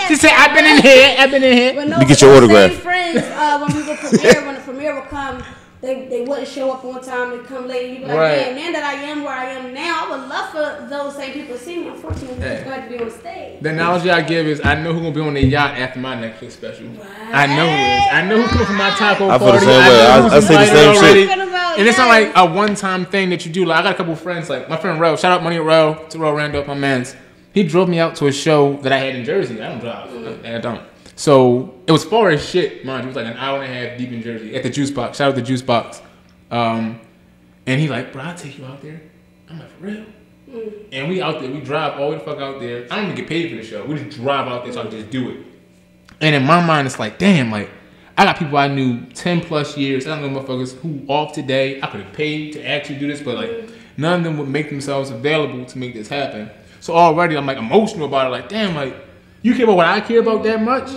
She said, I've been in here. But no, you get your autograph. Same friends, when we would premiere, when the premiere would come, they wouldn't show up on time. They'd come late. You'd be like, man, now that I am where I am now, I would love for those same people to see me. Unfortunately, it's going to be on stage. The analogy I give is, I know who's going to be on the yacht after my Netflix special. I know who is. I know who's coming from my taco party. I feel the same way. I say the same shit. And it's not like a one-time thing that you do. Like I got a couple friends, like my friend Rel. Shout out Money Rel to Rel Randolph, my man's. He drove me out to a show that I had in Jersey. I don't drive. I don't. So it was far as shit, mind you. It was like an hour and a half deep in Jersey at the Juice Box. Shout out the Juice Box. And he like, bro, I'll take you out there. I'm like, for real? And we out there. We drive all the fuck out there. I don't even get paid for the show. We just drive out there so I can just do it. And in my mind, it's like, damn, like, I got people I knew 10 plus years. I don't know motherfuckers who off today. I could have paid to actually do this, but like none of them would make themselves available to make this happen. So already I'm like emotional about it. Like, damn, like you care about what I care about that much?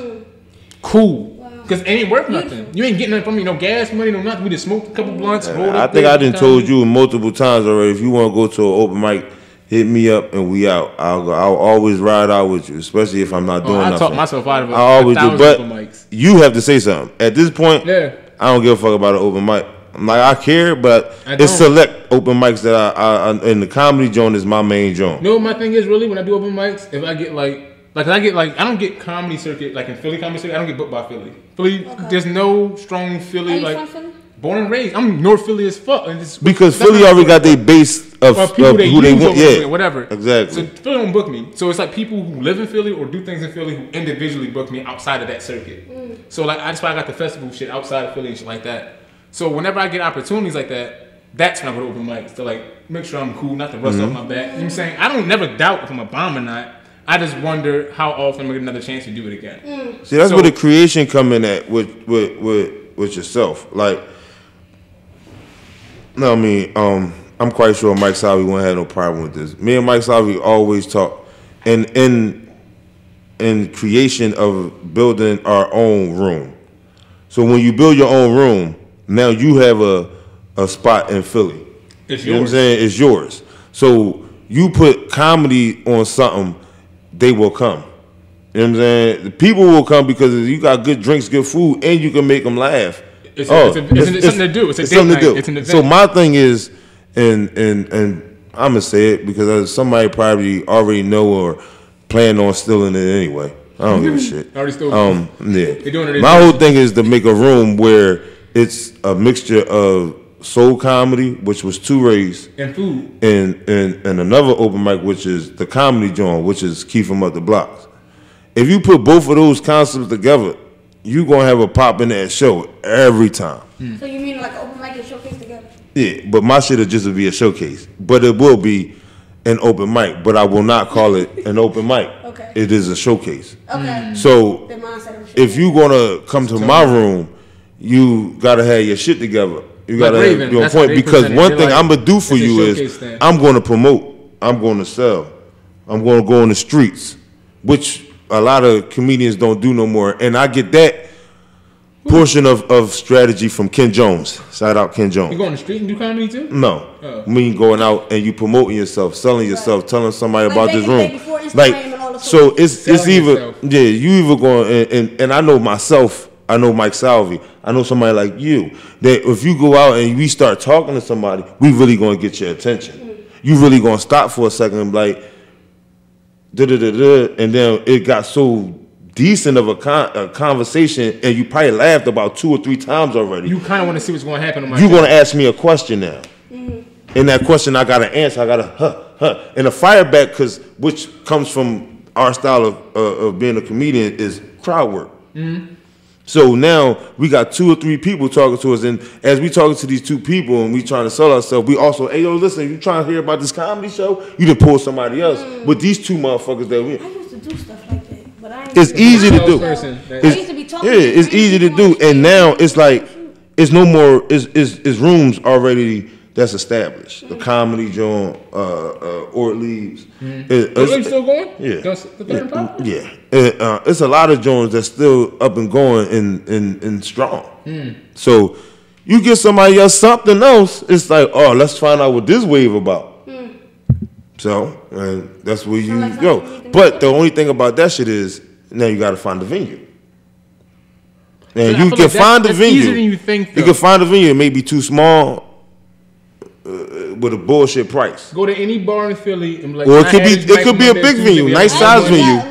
Cool. Because it ain't worth nothing. You ain't getting nothing from me. No gas money, no nothing. We just smoked a couple blunts. I think I done told you multiple times already. If you want to go to an open mic, hit me up and we out. I'll always ride out with you, especially if I'm not doing nothing. I talk myself out of it. I always do, but you have to say something. At this point, I don't give a fuck about an open mic. Like I care, but it's select open mics that I and the comedy joint is my main joint. You know what my thing is really when I do open mics? If I get I don't get comedy circuit like in Philly comedy circuit. I don't get booked by Philly. There's no strong Philly. Are you like from Philly? Born and raised. I'm North Philly as fuck. And because Philly already got their base of who they want. Yeah, whatever. Exactly. So Philly don't book me. So it's like people who live in Philly or do things in Philly who individually book me outside of that circuit. So like that's why I got the festival shit outside of Philly and shit like that. So whenever I get opportunities like that, that's when I go to open mics to like make sure I'm cool, not to rust off my back. You know what I'm saying? I don't never doubt if I'm a bomb or not. I just wonder how often I'm gonna get another chance to do it again. See, that's where the creation come in at with yourself. Like, no, I mean, I'm quite sure Mike Salvi won't have no problem with this. Me and Mike Salvi always talk, in creation of building our own room. So when you build your own room, now you have a spot in Philly. It's yours. You know what I'm saying? It's yours. So you put comedy on something, they will come. You know what I'm saying? The people will come because you got good drinks, good food, and you can make them laugh. It's something to do. It's a date night. It's an event. So my thing is, and I'm gonna say it because somebody probably already know or plan on stealing it anyway. I don't give a shit. Already stole it. Yeah. They're doing it. My whole thing is to make a room where it's a mixture of soul comedy, which was 2 Rays, and food, and another open mic, which is the comedy joint, which is Keep 'Em Up the Blocks. If you put both of those concepts together, you gonna have a pop in that show every time. So you mean like an open mic and showcase together? Yeah, but my shit will just be a showcase. But it will be an open mic. But I will not call it an open mic. Okay. It is a showcase. Okay. So The mindset of if you gonna come to my room, you gotta have your shit together. You gotta have your point. Because one thing I'm gonna do for you is I'm gonna promote. I'm gonna sell. I'm gonna go on the streets, which a lot of comedians don't do no more. And I get that portion of strategy from Ken Jones. Shout out Ken Jones. You go on the street and do comedy too? No. I mean going out and you promoting yourself, selling yourself, telling somebody about this room. Like, so it's either, you either going, and I know myself, I know Mike Salvi, I know somebody like you, that if you go out and we start talking to somebody, we really going to get your attention. You really going to stop for a second and be like, da-da-da-da, and then it got so decent of a conversation, and you probably laughed about 2 or 3 times already. You kind of want to see what's going to happen on my You're going to ask me a question now. And that question, I got to answer. I got to, And the fire back, which comes from our style of being a comedian, is crowd work. So now we got 2 or 3 people talking to us, and as we talking to these 2 people and we trying to sell ourselves, we also, hey, yo, listen, you trying to hear about this comedy show? You done pull somebody else. But these 2 motherfuckers that we... I used to do stuff like that, but I ain't... It's easy to do. I used to be talking it's easy to do, and now it's like, it's no more, it's rooms already that's established. The comedy joint, or it leaves. It's still going? Yeah. It's a lot of joints that's still up and going and strong. So you get somebody else something else, it's like, oh, let's find out what this wave about. So, and that's where you go. But the only thing about that shit is, now you got to find the venue. And you can find the venue. Easier than you think, you can find the venue. It may be too small. With a bullshit price. Go to any bar in Philly and be like, or it could be a big venue, nice size venue.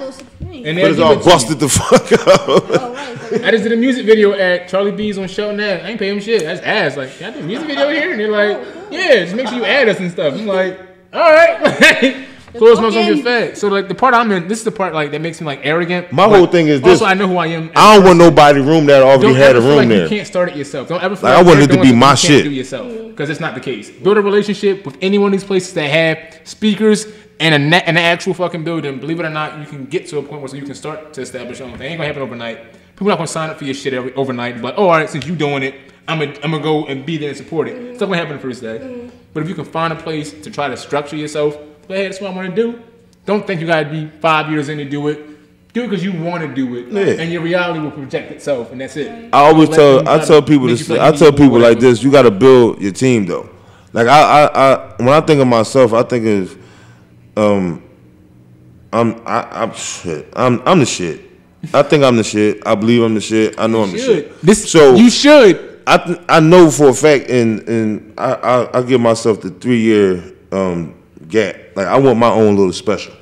And but it's all busted the fuck up. I just did a music video at Charlie B's on Shelton Ave. I ain't pay him shit. I just asked, like, can I do a music video here? And they're like, yeah, just make sure you add us and stuff. I'm like, all right. Close my on your fat. So like the part I'm in, this is the part like that makes me like arrogant. My whole thing is this. Also, I know who I am. I don't want nobody room that already had a room like there. You can't start it yourself. Don't ever feel like I want it to be my shit. Do yourself because it's not the case. Build a relationship with any one of these places that have speakers and an actual fucking building. Believe it or not, you can get to a point where you can start to establish your own thing. It ain't gonna happen overnight. People not gonna sign up for your shit overnight. But all right, since you doing it, I'm gonna go and be there and support it. It's not gonna happen the first day. But if you can find a place to try to structure yourself, go ahead. That's what I want to do. Don't think you gotta be 5 years in to do it. Do it because you want to do it, and your reality will project itself, and that's it. I tell people like this: you gotta build your team, though. Like when I think of myself, I think of, I'm shit. I'm the shit. I think I'm the shit. I believe I'm the shit. I know I'm the shit. You should. I know for a fact, and I give myself the 3-year gap. Like I want my own little special.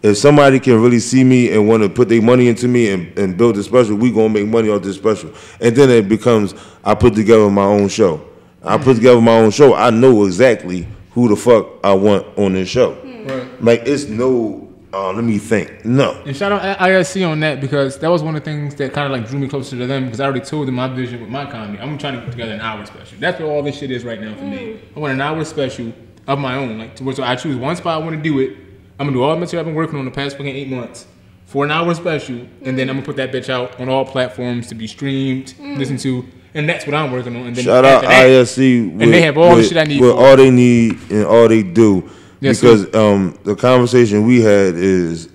If somebody can really see me and want to put their money into me and build a special, we gonna make money off this special. And then it becomes I put together my own show. I put together my own show. I know exactly who the fuck I want on this show. Right. Like it's no. Let me think. No. And shout out ISC on that because that was one of the things that kind of like drew me closer to them because I already told them my vision with my comedy. I'm trying to put together an hour special. That's what all this shit is right now for me. I want an hour special of my own. Like to where so I choose one spot I want to do it. I'm gonna do all the material I've been working on the past fucking 8 months for an hour special, and then I'm gonna put that bitch out on all platforms to be streamed, listened to, and that's what I'm working on. And then shout out ISC, and they have all the shit I need. With all they need and all they do. Yes, because the conversation we had is,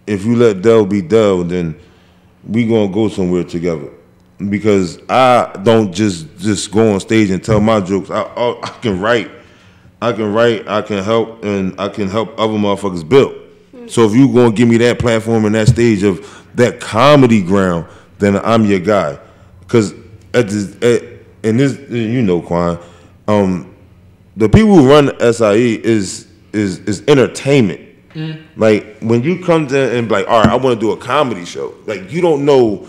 if you let Dell be Dell, then we gonna go somewhere together. Because I don't just go on stage and tell my jokes. I can write, I can help, and I can help other motherfuckers build. So if you gonna give me that platform and that stage of that comedy ground, then I'm your guy. Because and this, you know, Quan, the people who run SIE is entertainment. Like when you come to and be like, all right, I want to do a comedy show. Like you don't know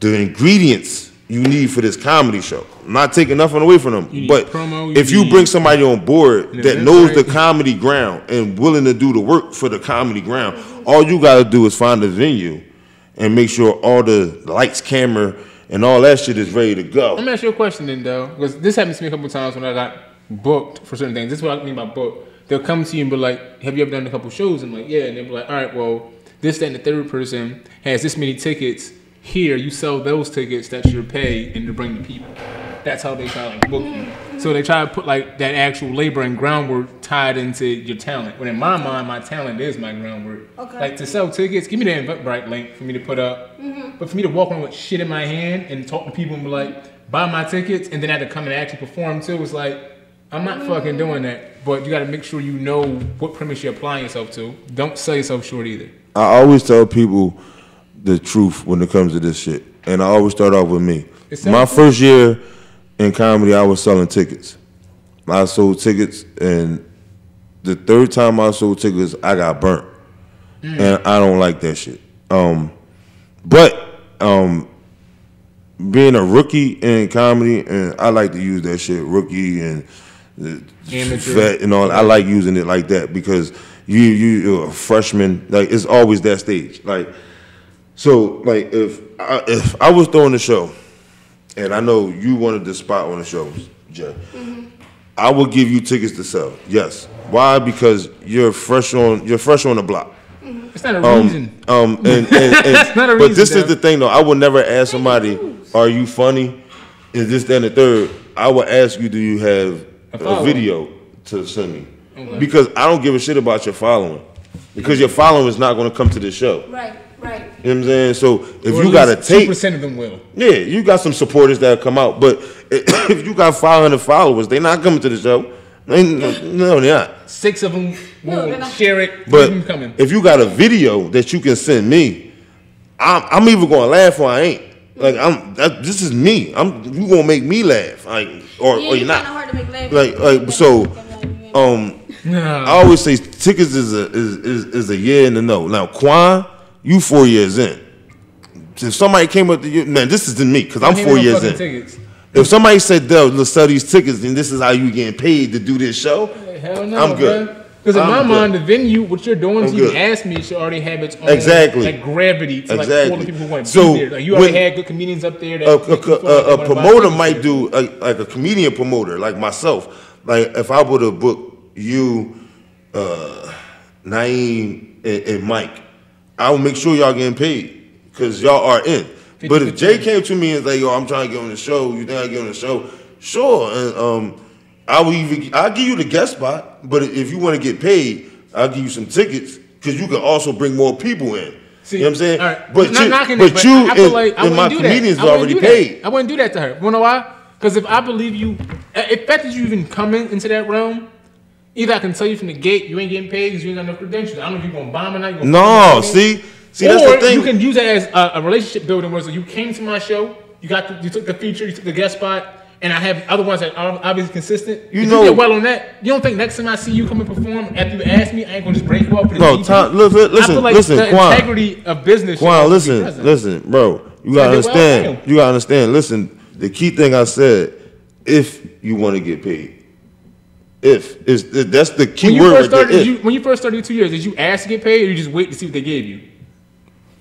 the ingredients you need for this comedy show. I'm not taking nothing away from them, but if you bring somebody on board that knows the comedy ground and willing to do the work for the comedy ground, all you got to do is find a venue and make sure all the lights, camera, and all that shit is ready to go. Let me ask you a question then, though, because this happened to me a couple of times when I got booked for certain things. This is what I mean by book. They'll come to you and be like, have you ever done a couple shows? I'm like, yeah. And they'll be like, all right, well, this, that, and the third person has this many tickets. Here, you sell those tickets, that's your pay, and to bring the people. That's how they try to like book you. So they try to put like that actual labor and groundwork tied into your talent. When in my mind, my talent is my groundwork. Okay. Like to sell tickets, give me the Eventbrite link for me to put up. But for me to walk around with shit in my hand and talk to people and be like, buy my tickets, and then have to come and actually perform too, it's like, I'm not fucking doing that. But you got to make sure you know what premise you're applying yourself to. Don't sell yourself short either. I always tell people the truth when it comes to this shit. And I always start off with me. My first year in comedy, I was selling tickets. I sold tickets, and the third time I sold tickets, I got burnt. And I don't like that shit. But being a rookie in comedy, and I like to use that shit, rookie and vet and all, I like using it like that because you're a freshman. Like, it's always that stage. Like, so, like, if I was throwing the show, and I know you wanted the spot on the shows, Jay, I will give you tickets to sell. Yes. Why? Because you're fresh on the block. It's not a reason. It's not a reason. But this is the thing, though. I would never ask somebody, "Are you funny?" Is this, that, and the third? I would ask you, "Do you have a video to send me?" Okay. Because I don't give a shit about your following. Because your following is not going to come to the show. Right. You know what I'm saying? So if you got a tape, 2% of them will. Yeah, you got some supporters that come out. But if you got 500 followers, they're not coming to the show. No, they're not. 6 of them will share it. But if you got a video that you can send me, I'm either going to laugh or I ain't. Like this is me. You gonna make me laugh, like or you're not. Hard to make laugh. So. I always say tickets is a year in the know. Now, Quan, you 4 years in. If somebody came up to you, man, this is to me because I'm 4 years in. Tickets. If somebody said, "Dell, let's sell these tickets, and this is how you getting paid to do this show," hell no, I'm good. Because in my mind, the venue, what you're doing, if you ask me, should already have its own like gravity to like all the people who want to be there. Like you already had good comedians up there. A promoter might do like a comedian promoter, like myself. Like if I were to book you, Naeem, and Mike, I will make sure y'all getting paid because y'all are in. 50, but if Jay came to me and like, "Yo, I'm trying to get on the show. You think I get on the show?" Sure, and I'll give you the guest spot. But if you want to get paid, I'll give you some tickets because you can also bring more people in. See, you know what I'm saying? Right. But you and my comedians already paid. I wouldn't do that to her. You know why? Because if I believe you, the fact that you even coming into that realm. Either I can tell you from the gate you ain't getting paid because you ain't got no credentials. I don't know if you're going to bomb or not. No, see, that's the thing. You can use that as a relationship building where so you came to my show, you took the feature, you took the guest spot. And I have other ones that are obviously consistent. You if know, you get well on that, you don't think next time I see you come and perform after you ask me, I ain't gonna just break you up? No, listen, the Quan, integrity of business. Quan, listen, bro. You gotta understand. You gotta understand. Listen, the key thing I said, if you want to get paid, that's the key word right there. When you first started in 2 years, did you ask to get paid, or you just wait to see what they gave you?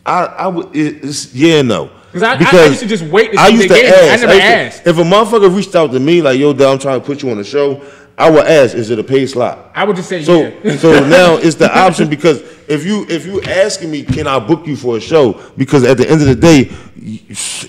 I would. It's yeah, no. Because I used to just wait to see what they gave me. I never asked. If a motherfucker reached out to me like, yo, Dell, I'm trying to put you on the show, I would ask, is it a paid slot? I would just say yeah. So now it's the option, because if you asking me, can I book you for a show? Because at the end of the day,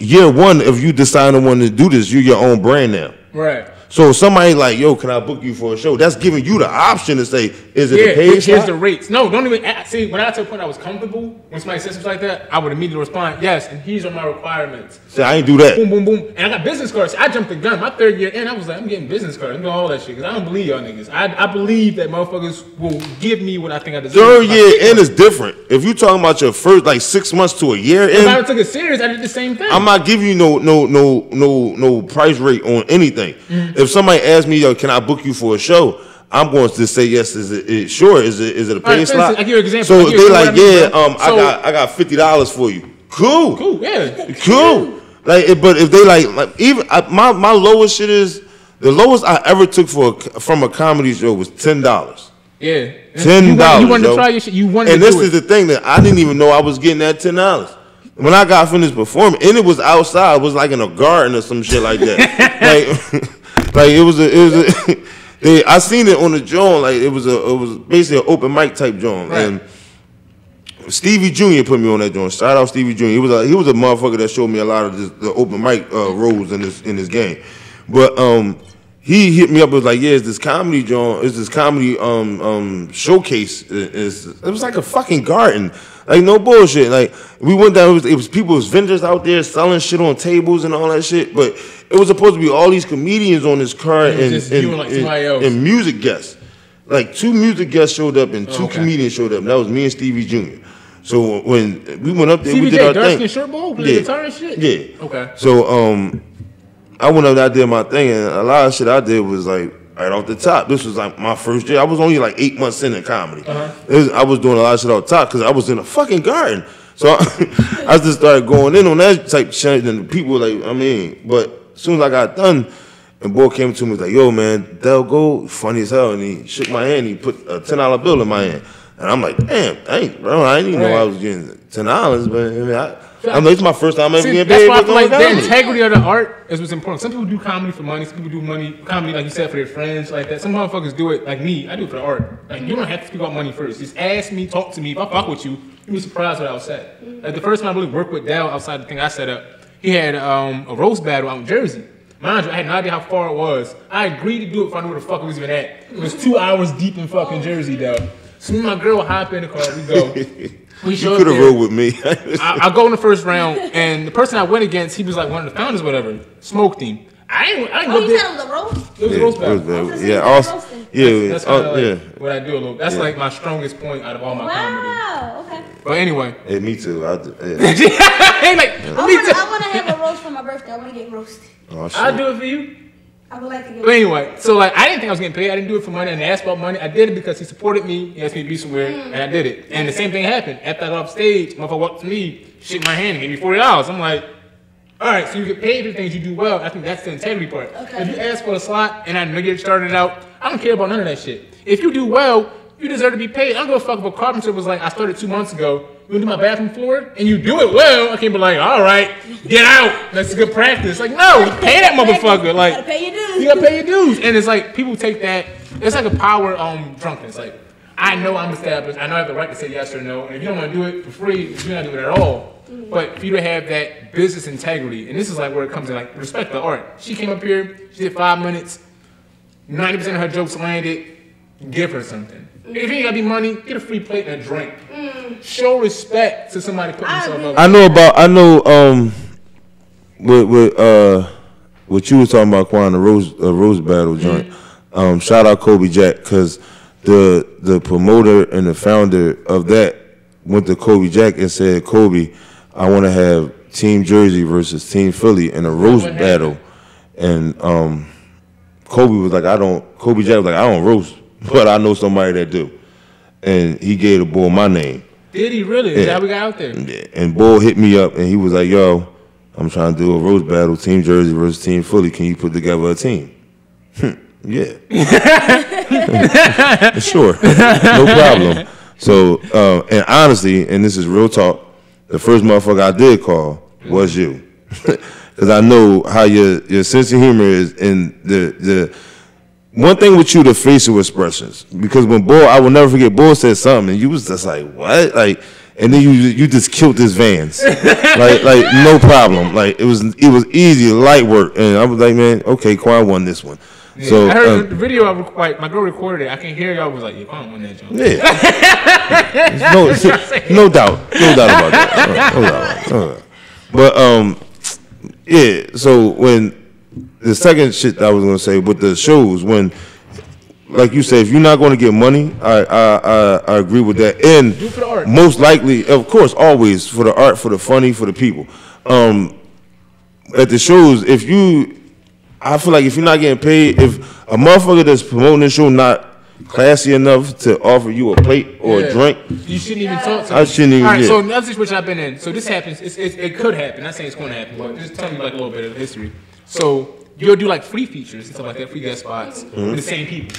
year one, if you decide to want to do this, you're your own brand now. Right. So somebody like, yo, can I book you for a show? That's giving you the option to say, is it a paid slot? Here's the rates. No, don't even see. When I got to a point I was comfortable, when somebody said something like that, I would immediately respond, yes, and these are my requirements. See, I ain't do that. Boom, boom, boom. And I got business cards. I jumped the gun. My 3rd year in, I was like, I'm getting business cards. I'm doing all that shit, because I don't believe y'all niggas. I believe that motherfuckers will give me what I think I deserve. 3rd year in is different. If you talking about your first 6 months to a year in, if I took it serious, I did the same thing. I'm not giving you no price rate on anything. Mm-hmm. If somebody asks me, yo, can I book you for a show? I'm going to say yes. Is it a paid slot? I give you an example. So they like, I got $50 for you. Cool, yeah, cool. But if they like even my lowest shit is, the lowest I ever took from a comedy show was $10. Yeah, $10. You wanted to try your shit. You wanted and to do this is the thing that I didn't even know I was getting that $10. When I got finished performing, and it was outside, it was like in a garden or some shit like that. Like it was I seen it on the joint, like it was basically an open mic type joint, right. And Stevie Jr. put me on that joint. Shout out Stevie Jr. He was a motherfucker that showed me a lot of the open mic roles in this game, but he hit me up and was like, yeah, it's this comedy joint, it's this comedy showcase. It was like a fucking garden. Like, no bullshit. Like, we went down, it was people, it was vendors out there selling shit on tables and all that shit, but it was supposed to be all these comedians on this car and music guests. Like, 2 music guests showed up and 2 comedians showed up. And that was me and Stevie Jr. So when we went up there, we did our thing. Short bowl, play guitar and shit? Yeah. Okay. So I went up there, I did my thing, and a lot of shit I did was like, right off the top. This was like my first year. I was only like 8 months in comedy. I was doing a lot of shit off the top because I was in a fucking garden. So I just started going in on that type of shit, and people were like, but as soon as I got done, and boy came to me and was like, yo, man, Dell Gold, funny as hell. And he shook my hand, he put a $10 bill in my hand. And I'm like, damn, I didn't even know I was getting $10, but I know it's my first time ever getting paid. That's why I feel like the integrity of the art is what's important. Some people do comedy for money. Some people do comedy, like you said, for their friends, like that. Some motherfuckers do it, like me. I do it for the art. Like, you don't have to speak about money first. Just ask me, talk to me. If I fuck with you, you'll be surprised what I was say. Like, the first time I really worked with Dell outside the thing I set up, he had a roast battle out in Jersey. Mind you, I had no idea how far it was. I agreed to do it if I knew where the fuck it was even at. It was 2 hours deep in fucking Jersey, Dell. So me and my girl would hop in the car, we go. You could have rolled with me. I go in the first round, and the person I went against, he was like one of the founders, whatever. Smoked him. I ain't you said it was a roast? It was a roast battle. Yeah, that's kind of like what I do a little. That's like my strongest point out of all my comedy. Wow, okay. But anyway. Yeah, me too. I want to have a roast for my birthday. I want to get roasted. Oh, shit. I'll do it for you. I would like to get But anyway, so like I didn't think I was getting paid. I didn't do it for money. I didn't ask about money. I did it because he supported me. He asked me to be somewhere, and I did it. And the same thing happened. After I got off stage, motherfucker walked up to me, shook my hand, and gave me $40. I'm like, all right, so you get paid for things you do well. I think that's the integrity part. Okay. If you ask for a slot, and I know you started out, I don't care about none of that shit. If you do well, you deserve to be paid. I don't give a fuck if a carpenter was like, I started 2 months ago. You do my bathroom floor, and you do it well. I can't be like, all right, get out. That's good practice. Like, no, pay that motherfucker. Like, you gotta pay your dues. You gotta pay your dues. And it's like people take that. It's like a power drunkenness. Like, I know I'm established. I know I have the right to say yes or no. And if you don't want to do it for free, you're not doing it at all. But for you to have that business integrity, and this is like where it comes in, like respect the art. She came up here. She did 5 minutes. 90% of her jokes landed. Give her something. If you ain't got any money, get a free plate and a drink. Show respect to somebody putting themselves up. I know what you was talking about, Quan, the roast battle joint. Shout out Kobe Jack, because the promoter and the founder of that went to Kobe Jack and said, Kobe, I want to have Team Jersey versus Team Philly in a roast battle, and Kobe was like, Kobe Jack was like, I don't roast, but I know somebody that do, and he gave the bull my name. Did he really? Is that how we got out there? Yeah. And Bull hit me up, and he was like, yo, I'm trying to do a roast battle, Team Jersey versus Team Philly. Can you put together a team? Yeah. Sure. No problem. So, and honestly, and this is real talk, the first motherfucker I did call was you. Because I know how your sense of humor is, and the one thing with you, the facial expressions. Because when Bull, I will never forget, Bull said something, and you was just like, what? Like, and then you just killed his Vans. like no problem. Like it was easy, light work. And I was like, man, okay, Quan won this one. Yeah, so I heard the video. My girl recorded it. I can hear y'all was like, "Yeah, Quan won that joint." Yeah, no doubt about that. But yeah. So when the second shit that I was gonna say with the shows, when like you said, if you're not gonna get money, I agree with that. And do it for the art. Most likely, of course, always for the art, for the funny, for the people. At the shows, I feel like if you're not getting paid, if a motherfucker that's promoting the show not classy enough to offer you a plate or a drink, you shouldn't even talk to them. I shouldn't even. All right, so another situation I've been in. So this happens. It could happen. Not saying it's going to happen, but just tell me like a little bit of history. So you'll do like free features and stuff like that, free guest spots with the same people.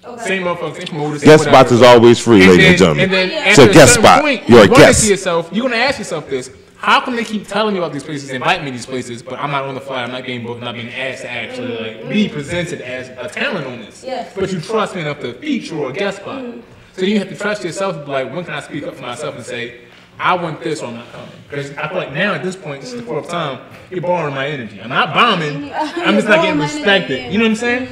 Okay. Same motherfuckers, same promoters. Guest spots is always free, ladies and gentlemen. And then it's a guest spot. You're a guest. You're going to ask yourself this. How come they keep telling me about these places, invite me to these places, but I'm not on the fly, I'm not being booked, not being asked to actually like be presented as a talent on this. Yes. But you trust me enough to feature or a guest spot. So you have to trust yourself to be like, when can I speak up for myself and say, I want this or I'm not coming? Because I feel like now at this point, this is the fourth time, you're borrowing my energy. I'm not bombing, I'm just not getting respected. You know what I'm saying?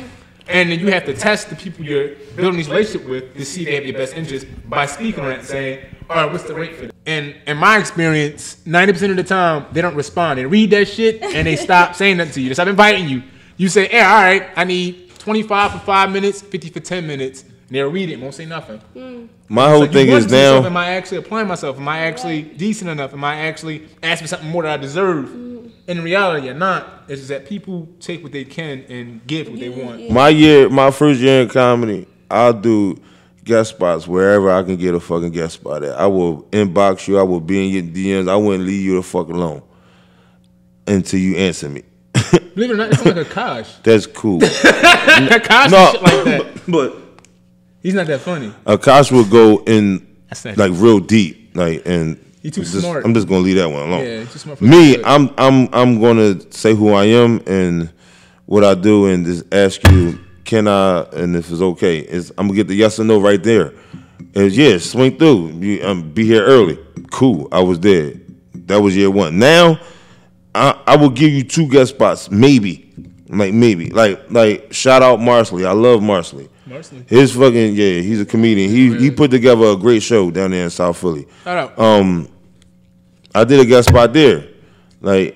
And then you have to test the people you're building these relationships with to see they have your best interest by speaking on it and saying, all right, what's the rate for this? And in my experience, 90% of the time, they don't respond. They read that shit and they stop saying nothing to you. They stop inviting you. You say, hey, all right, I need 25 for 5 minutes, 50 for 10 minutes. And they'll read it and won't say nothing. My whole thing is now. Am I actually applying myself? Am I actually decent enough? Am I actually asking for something more that I deserve? In reality, you're not. It's just that people take what they can and give what they want. My first year in comedy, I'll do guest spots wherever I can get a fucking guest spot at. I will inbox you. I will be in your DMs. I wouldn't leave you the fuck alone until you answer me. Believe it or not, it's like a Kosh. That's cool. Kosh no, shit like that. But he's not that funny. Kosh will go in like real deep, like and. He's too smart. I'm just gonna leave that one alone. Yeah, too smart for me, I'm gonna say who I am and what I do, and just ask you, can I, and if it's okay, I'm gonna get the yes or no right there. And yeah, swing through. Be here early. Cool. I was there. That was year one. Now, I will give you 2 guest spots, maybe. Like shout out Marsley. I love Marsley. His fucking he's a comedian. He put together a great show down there in South Philly. Shout out. I did a guest spot there. Like,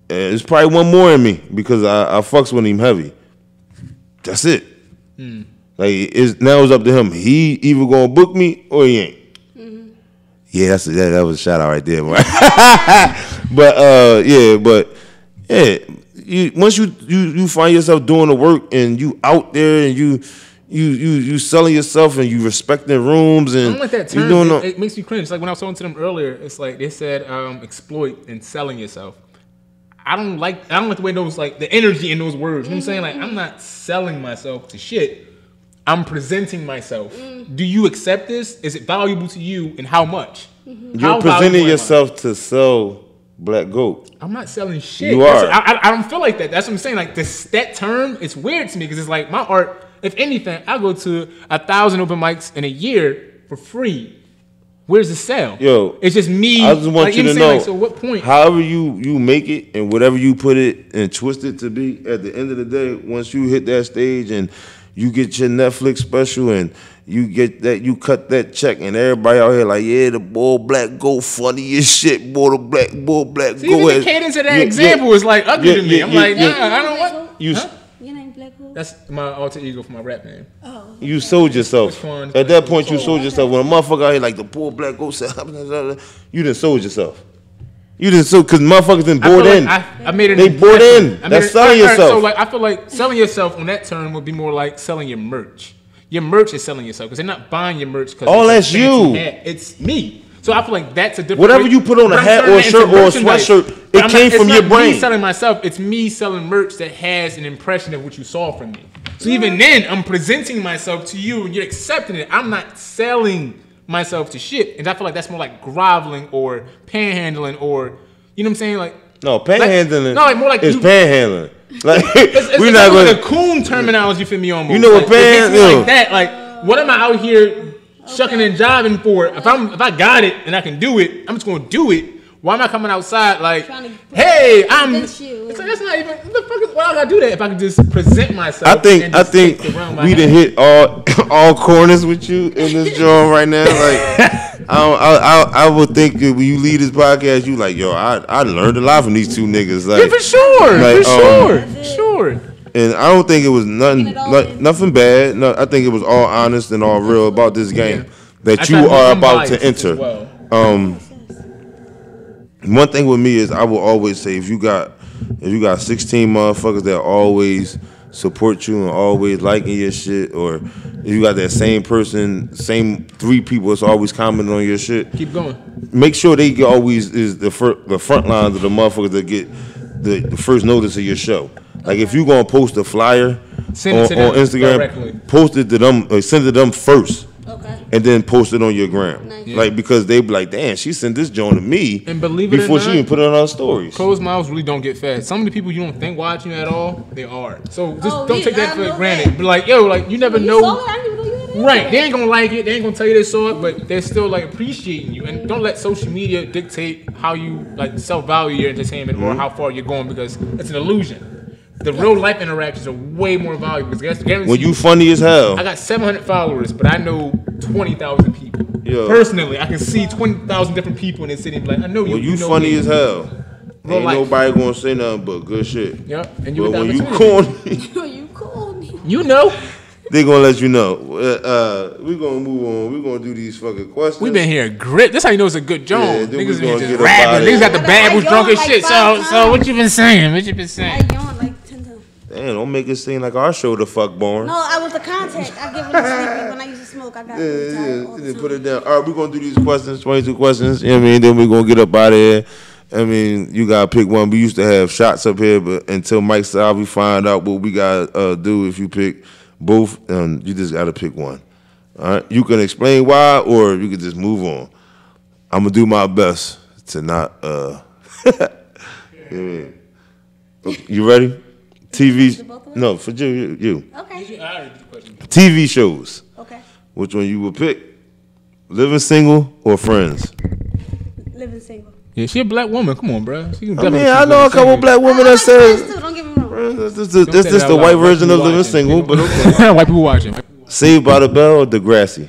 there's probably one more in me because I fucks with him heavy. That's it. Like, now it's up to him. He either gonna book me or he ain't. Yeah, that was a shout out right there, boy. but once you find yourself doing the work and you out there and you selling yourself and you respecting rooms and I don't like that term. It makes me cringe. It's like when I was talking to them earlier, it's like they said exploit and selling yourself. I don't like the way those like the energy in those words. You know what I'm saying? Like I'm not selling myself to shit. I'm presenting myself. Do you accept this? Is it valuable to you and how much? You're presenting yourself to sell Black Goat. I'm not selling shit. You are. I don't feel like that. That's what I'm saying. Like that term, it's weird to me because it's like my art. If anything, I go to 1,000 open mics in a year for free. Where's the sale? Yo, it's just me. I just want you to know. Like, so what point? However you make it and whatever you put it and twist it to be, at the end of the day, once you hit that stage and you get your Netflix special and you get that, you cut that check, and everybody out here like, yeah, the boy Black Goat funny as shit, boy the Black Goat. See, even the cadence of that example is like ugly to me. I'm like, nah, I don't want. Your name Black Goat? That's my alter ego for my rap name. Oh. You sold yourself. At that point, you sold yourself. When a motherfucker out here like the poor Black Goat said, you done sold yourself. You just so because motherfuckers been bored in. I made it. They bored in. That's selling yourself. So like I feel like selling yourself on that term would be more like selling your merch. Your merch is selling yourself because they're not buying your merch. Oh, that's you. It's me. So I feel like that's a different. Whatever you put on a hat or a shirt or a sweatshirt, it came from your brain. Me selling myself. It's me selling merch that has an impression of what you saw from me. So even then, I'm presenting myself to you and you're accepting it. I'm not selling myself to shit. And I feel like that's more like groveling or panhandling or, you know what I'm saying? Like no, panhandling. No, like more like it's panhandling. Like it's we're not like a coon terminology for me almost. You know what panhandling? Like that. Like what am I out here shucking and jiving for? If I got it and I can do it, I'm just gonna do it. Why am I coming outside like, hey, I'm? It's like, that's not even. What the fuck is? Why I gotta do that if I can just present myself? I think we done hit all corners with you in this joint right now. Like, I would think that when you leave this podcast, you like, yo, I learned a lot from these two niggas. Like, yeah, for sure, like, for sure. And I don't think it was nothing bad. No, I think it was all honest and all real about this game that you are about to enter. Well. One thing with me is I will always say if you got 16 motherfuckers that always support you and always liking your shit, or if you got that same 3 people that's always commenting on your shit, keep going. Make sure they always is the front lines of the motherfuckers that get the first notice of your show. Like if you gonna post a flyer on Instagram, directly. Post it to them, or send it to them first. Okay. And then post it on your gram. Nice. Yeah. Like because they be like, damn, she sent this joint to me and believe it before or not, she even put it on her stories. Closed mouths really don't get fed. Some of the people you don't think watching at all, they are. So just don't take that for granted. But like, yo, like you never know. Right. They ain't gonna like it, they ain't gonna tell you they saw it, but they're still like appreciating you. And don't let social media dictate how you like self-value your entertainment or how far you're going because it's an illusion. The real life interactions are way more valuable. When you funny as hell. I got 700 followers, but I know 20,000 people. Yo. Personally, I can see 20,000 different people in the city and be like, I know you. Well, you know funny me. As hell. Ain't nobody gonna say nothing but good shit. Yep. And you when you corny. You corny. You know. They gonna let you know. We gonna move on. We gonna do these fucking questions. We been here grit. That's how you know it's a good joint. Yeah, niggas been just rapping. Niggas got the bad who's drunk as shit. So what you been saying? I yawned like 10 times. Damn, don't make it seem like our show the fuck boring. No, I was the contact. I get really sleepy when I used to smoke. I got tired. Put it down. All right, we're gonna do these questions, 22 questions. You know what I mean? Then we're gonna get up out of here. I mean, you gotta pick one. We used to have shots up here, but until Mike Salvi find out what we gotta do if you pick both, you just gotta pick one. All right, you can explain why, or you can just move on. I'm gonna do my best to not. You know what I mean? You ready? TV? No, for you. Okay. TV shows. Okay. Which one you would pick? Living Single or Friends? Living Single. Yeah, she a black woman. Come on, bro. I know a couple black women that says. Don't get me wrong. This is the white version of Living Single, but okay. White people watching. Saved by the Bell or Degrassi?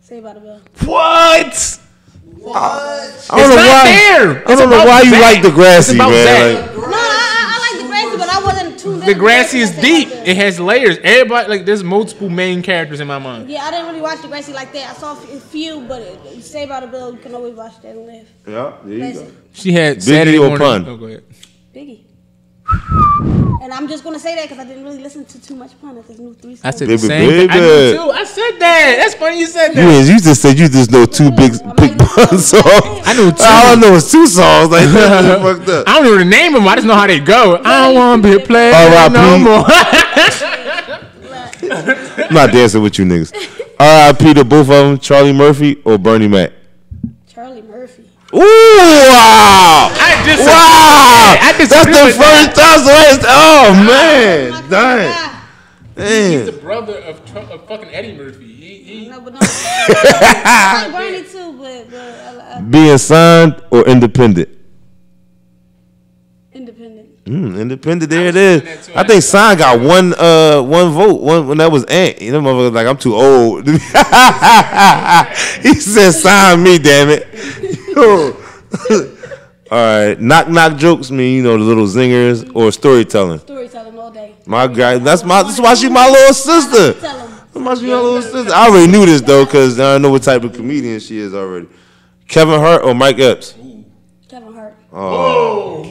Saved by the Bell. What? I don't know why you like Degrassi, man. I like Degrassi, but I wasn't too. Degrassi is deep. It has layers. Everybody like there's multiple main characters in my mind. Yeah, I didn't really watch Degrassi like that. I saw a few, but Saved by the Bell, you can always watch that and live. Yeah, there you go. She had Biggie Saturday or morning. Pun? Oh, go ahead. Biggie. And I'm just gonna say that because I didn't really listen to too much Pun at this new 3 I said the same thing. I knew too. I said that. That's funny you said that. You just said you just know 2 big Pun songs. I knew 2. All I know is 2 songs. Like that fucked up. I don't know the name of them. I just know how they go. I don't want to be a player no more. I'm not dancing with you niggas. R.I.P. to both of them, Charlie Murphy or Bernie Mac? Charlie Murphy. Ooh, wow. That's the first time. Oh, man. Damn. He's the brother of fucking Eddie Murphy. No, but no. I like Bernie too, but being signed or independent? Independent. Independent, there it is. I think Sign got one vote. When that was Ant. You know, motherfucker like I'm too old. He said, "Sign me, damn it." All right, knock jokes mean the little zingers or storytelling. Storytelling all day. My guy, that's why she my little sister. That's why she my little sister. I already knew this though, cause I know what type of comedian she is already. Kevin Hart or Mike Epps? Kevin Oh.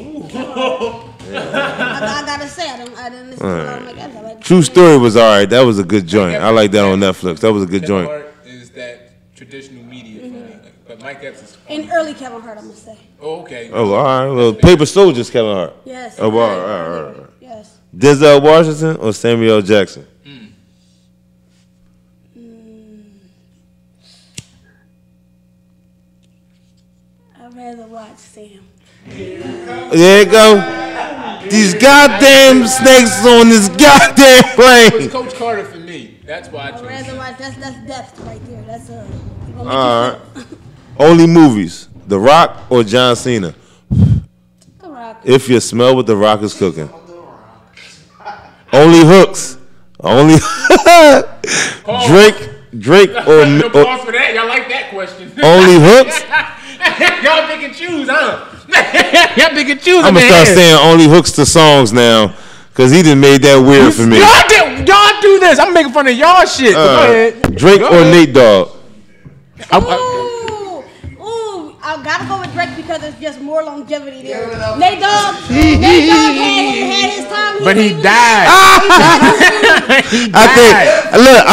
I gotta say, I didn't listen to all my guys. Like True Story was all right. That was a good joint. I like that on Netflix. That was a good joint. Kevin Hart is that traditional media for me. But Mike Epps is in early Kevin Hart, I'm gonna say. Oh, okay. Oh, all right. Well, Paper Soldiers, Kevin Hart. Yes. Oh, all right. Yes. Denzel Washington or Samuel L. Jackson? I'd rather watch Sam. There you go. These goddamn snakes on this goddamn It plane. was Coach Carter for me. That's why I I'd chose. rather watch. That's depth right there. That's gonna make All you right. feel. Only movies: The Rock or John Cena? The Rock. If you smell what The Rock is cooking. Only hooks. Only Drake or No pause for that. Y'all like that question. only hooks? Y'all pick and choose, huh? Y'all pick and choose. I'm gonna start saying only hooks to songs now, cause he done made that weird for me. Y'all do this. I'm making fun of y'all shit. Go ahead. Drake Go or ahead. Nate Dogg? Ooh, I gotta go with Drake because there's just more longevity there. Nate Dogg had his time. But he died. I think. Look,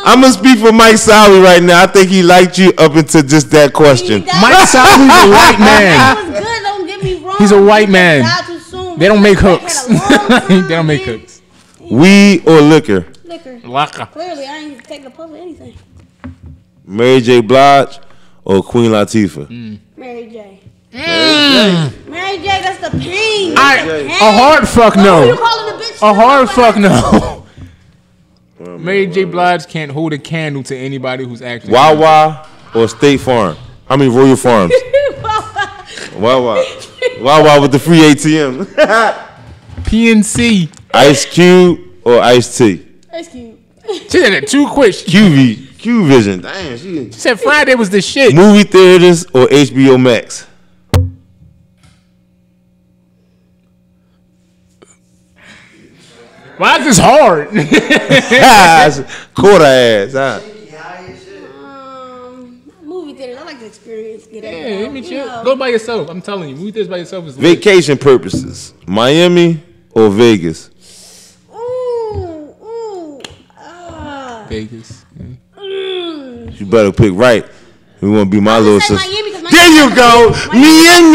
I'm gonna speak for Mike Salvi right now. I think he liked you up until just that question. Mike Salvi's a white man. That was good. Don't get me wrong. He's a white man. He died too soon. They don't make Drake hooks. had a long time, They don't make man. hooks. Weed or liquor? Liquor. Laka. Clearly, I ain't taking a puff of anything. Mary J. Blige or Queen Latifah? Mary J. Mary J. That's the pain. A That's hard fuck Who you no. calling a bitch? A hard fuck no. Mary J. Blige can't hold a candle to anybody who's actually. Wawa or State Farm? I mean Royal Farms. Wawa. Wawa with the free ATM. PNC. Ice Cube or Ice T? Ice Cube. She said it too quick. She Q Vision. Damn, she. said Friday was the shit. Movie theaters or HBO Max? Why is this hard? Quarter ass. Huh? Movie theaters. I like the experience. Get out. Yeah, let me chill. Go by yourself. I'm telling you, movie theaters by yourself is lit. Vacation purposes: Miami or Vegas? Vegas. You better pick right. We want to be my little sister. Miami, 'cause There you go, Miami.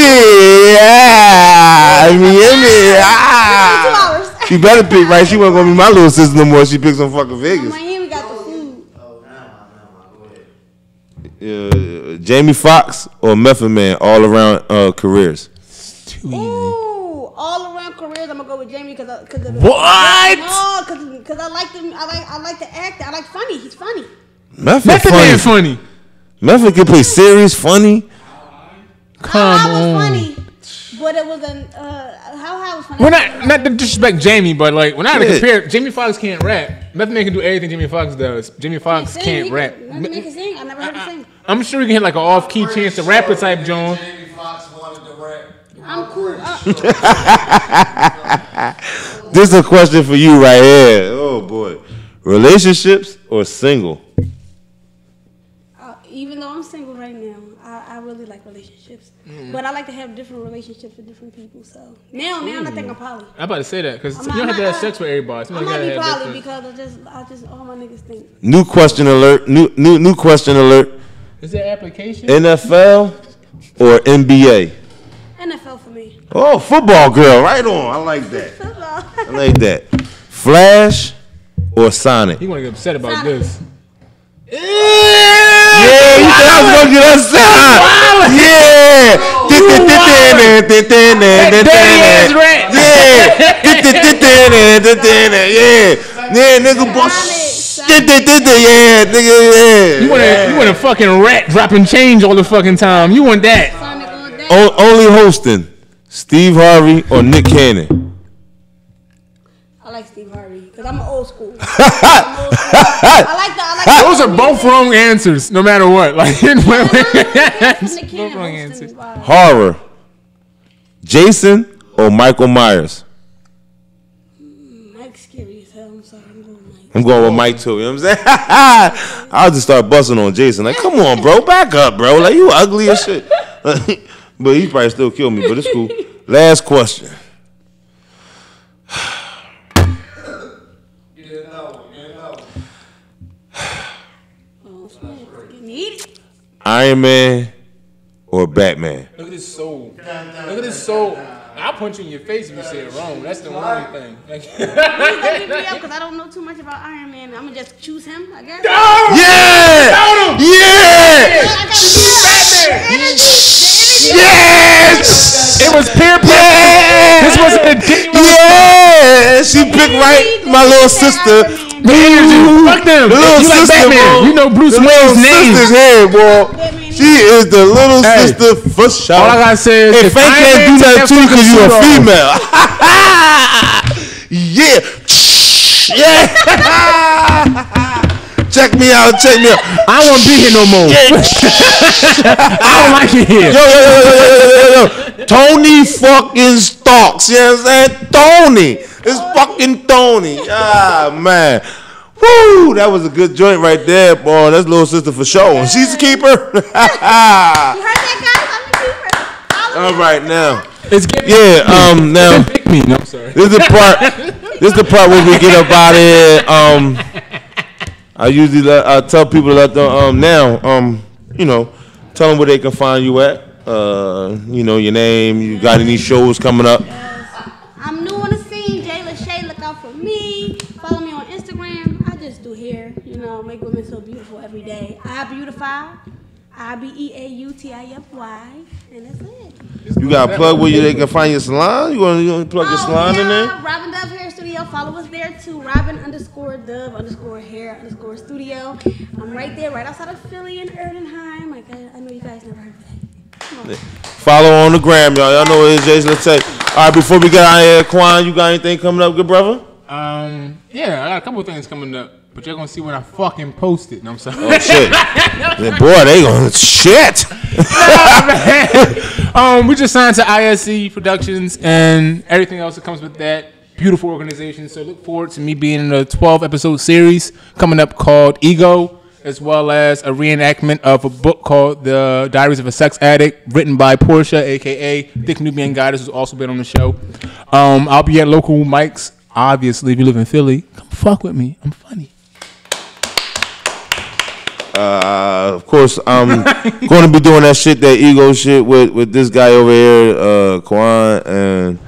Miami. 2 hours. She better pick right. She wasn't gonna be my little sister no more. She picks on fucking Vegas. Miami got the food. Jamie Foxx or Method Man all around careers. Too easy. Ooh, all around careers. I'm gonna go with Jamie because of the What? No, because I like him. I like the actor. I like funny. He's funny. Method Method Man funny. Method can play serious funny. Come How was on. funny, but it was how was funny. We're not to disrespect Jamie, but like when I Yeah. compare, Jamie Foxx can't rap. Method Man can do everything Jamie Foxx does. Jamie Foxx Sing, can't he rap. Can, Method Man can sing. I never heard him sing. I'm sure he can hit like an off-key Chance the Rapper type John. Jamie Foxx wanted to rap. I'm cool. This is a question for you right here. Oh boy, relationships or single? Even though I'm single right now, I really like relationships. But I like to have different relationships with different people. So now I think I'm poly. I'm about to say that because I'm you not- don't have to have I- sex with everybody. I Somebody might gotta be have poly different. because I just all my niggas think. New question alert. New question alert. Is there application? NFL or NBA? NFL for me. Oh, football girl, right on. I like that. I like that. Flash or Sonic? He want to get upset about Sonic. this. Yeah, you said I was gonna get that sound. Yeah. Yeah, nigga, boss. Yeah, nigga, yeah. You want a fucking rat dropping change all the fucking time. You want that? Sonic all day. Only hosting Steve Harvey or Nick Cannon? I like Steve Harvey because I'm old school. I like the. Those are both wrong answers, no matter what. Like, Both wrong answers. Horror. Jason or Michael Myers? Mike's scary as hell. I'm sorry. I'm going with Mike. I'm going with Mike too. You know what I'm saying? I'll just start busting on Jason. Like, come on, bro, back up, bro. Like, you ugly as shit. But he probably still kill me, but it's cool. Last question. Iron Man or Batman? Look at his soul. Look at his soul. I'll punch you in your face if you say it wrong. That's the only thing. Because I don't know too much about Iron Man. I'm gonna just choose him, I guess. Yeah! Yeah! Yes! It was peer pressure. Yeah! This was a genuine. Yeah! She picked right my little sister. Fuck them. The little You like sister, Batman. bro. You know Bruce The little Wayne's name. sister's here, boy. She is the little sister for sure. All I gotta say is, Hey, Frank can't do that too because you're a female. Yeah. Yeah. Check me out. Check me out. I don't want to be here no more. I don't like it here. Yo. Tony fucking Starks. You know what I'm saying? Tony. It's fucking Tony. Ah, man. Woo, that was a good joint right there, boy. That's little sister for sure. And she's a keeper. You heard that, guys? I'm the keeper. All right, now. It's getting Now. pick me. No, I'm sorry. This is the part where we get up out of here. I usually tell people that tell them where they can find you at. Your name. You got any shows coming up? I'm new on the scene. Jayla Shay, look out for me. Follow me on Instagram. I just do hair. Make women so beautiful every day. I beautify. IBEAUTIFY, and that's it. You got a plug where they can find your salon? You want to plug your salon in there? Robin Dove Hair Studio. Follow us there too. Robin_Dove_hair_studio. I'm right there, right outside of Philly and Erdenheim. I know you guys never heard of that. Follow on the gram, y'all. Y'all know what it is, Jason. Let's say. All right, before we get out of here, Quan, you got anything coming up, good brother? Yeah, I got a couple of things coming up. But you're gonna see when I fucking post it. No, I'm sorry. Oh shit! Boy, they gonna shit. We just signed to ISC Productions and everything else that comes with that. Beautiful organization. So look forward to me being in a 12-episode series coming up called Ego, as well as a reenactment of a book called The Diaries of a Sex Addict, written by Portia, aka Thick Nubian Goddess, who's also been on the show. I'll be at local mics. Obviously, if you live in Philly, come fuck with me. I'm funny. Of course, I'm going to be doing that ego shit with this guy over here, Quan, and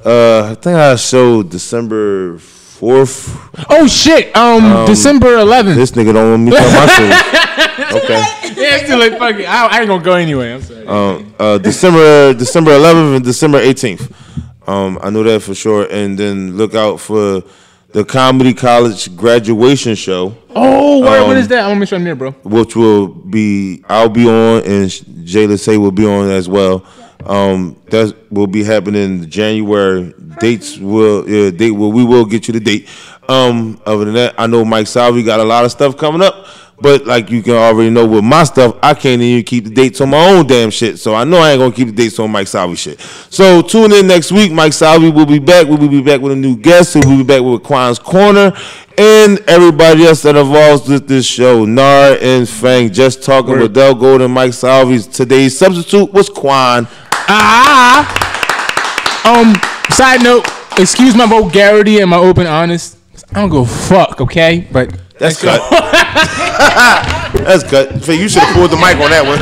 I think I showed December 4th. Oh shit! December 11th. This nigga don't want me to tell my shit. Okay. Yeah, it's too late. Fuck it. I ain't gonna go anyway. I'm sorry. December 11th and December 18th. I know that for sure. And then look out for the Comedy College graduation show. Oh, what is that? I want to make sure I'm there, bro. Which will be, I'll be on, and Jayla Say will be on as well. That will be happening in January. We will get you the date. Other than that, I know Mike Salvi got a lot of stuff coming up. But like you can already know with my stuff, I can't even keep the dates on my own damn shit. So I know I ain't gonna keep the dates on Mike Salvi shit. So tune in next week. Mike Salvi will be back. We will be back with a new guest. We'll be back with Quan's Corner and everybody else that involves with this show. Nar and Fang just talking with Dell Gold and Mike Salvi. Today's substitute was Quan. Side note, excuse my vulgarity and my open honest. I don't go fuck, okay? But that's cut. That's cut. You should have pulled the mic on that one.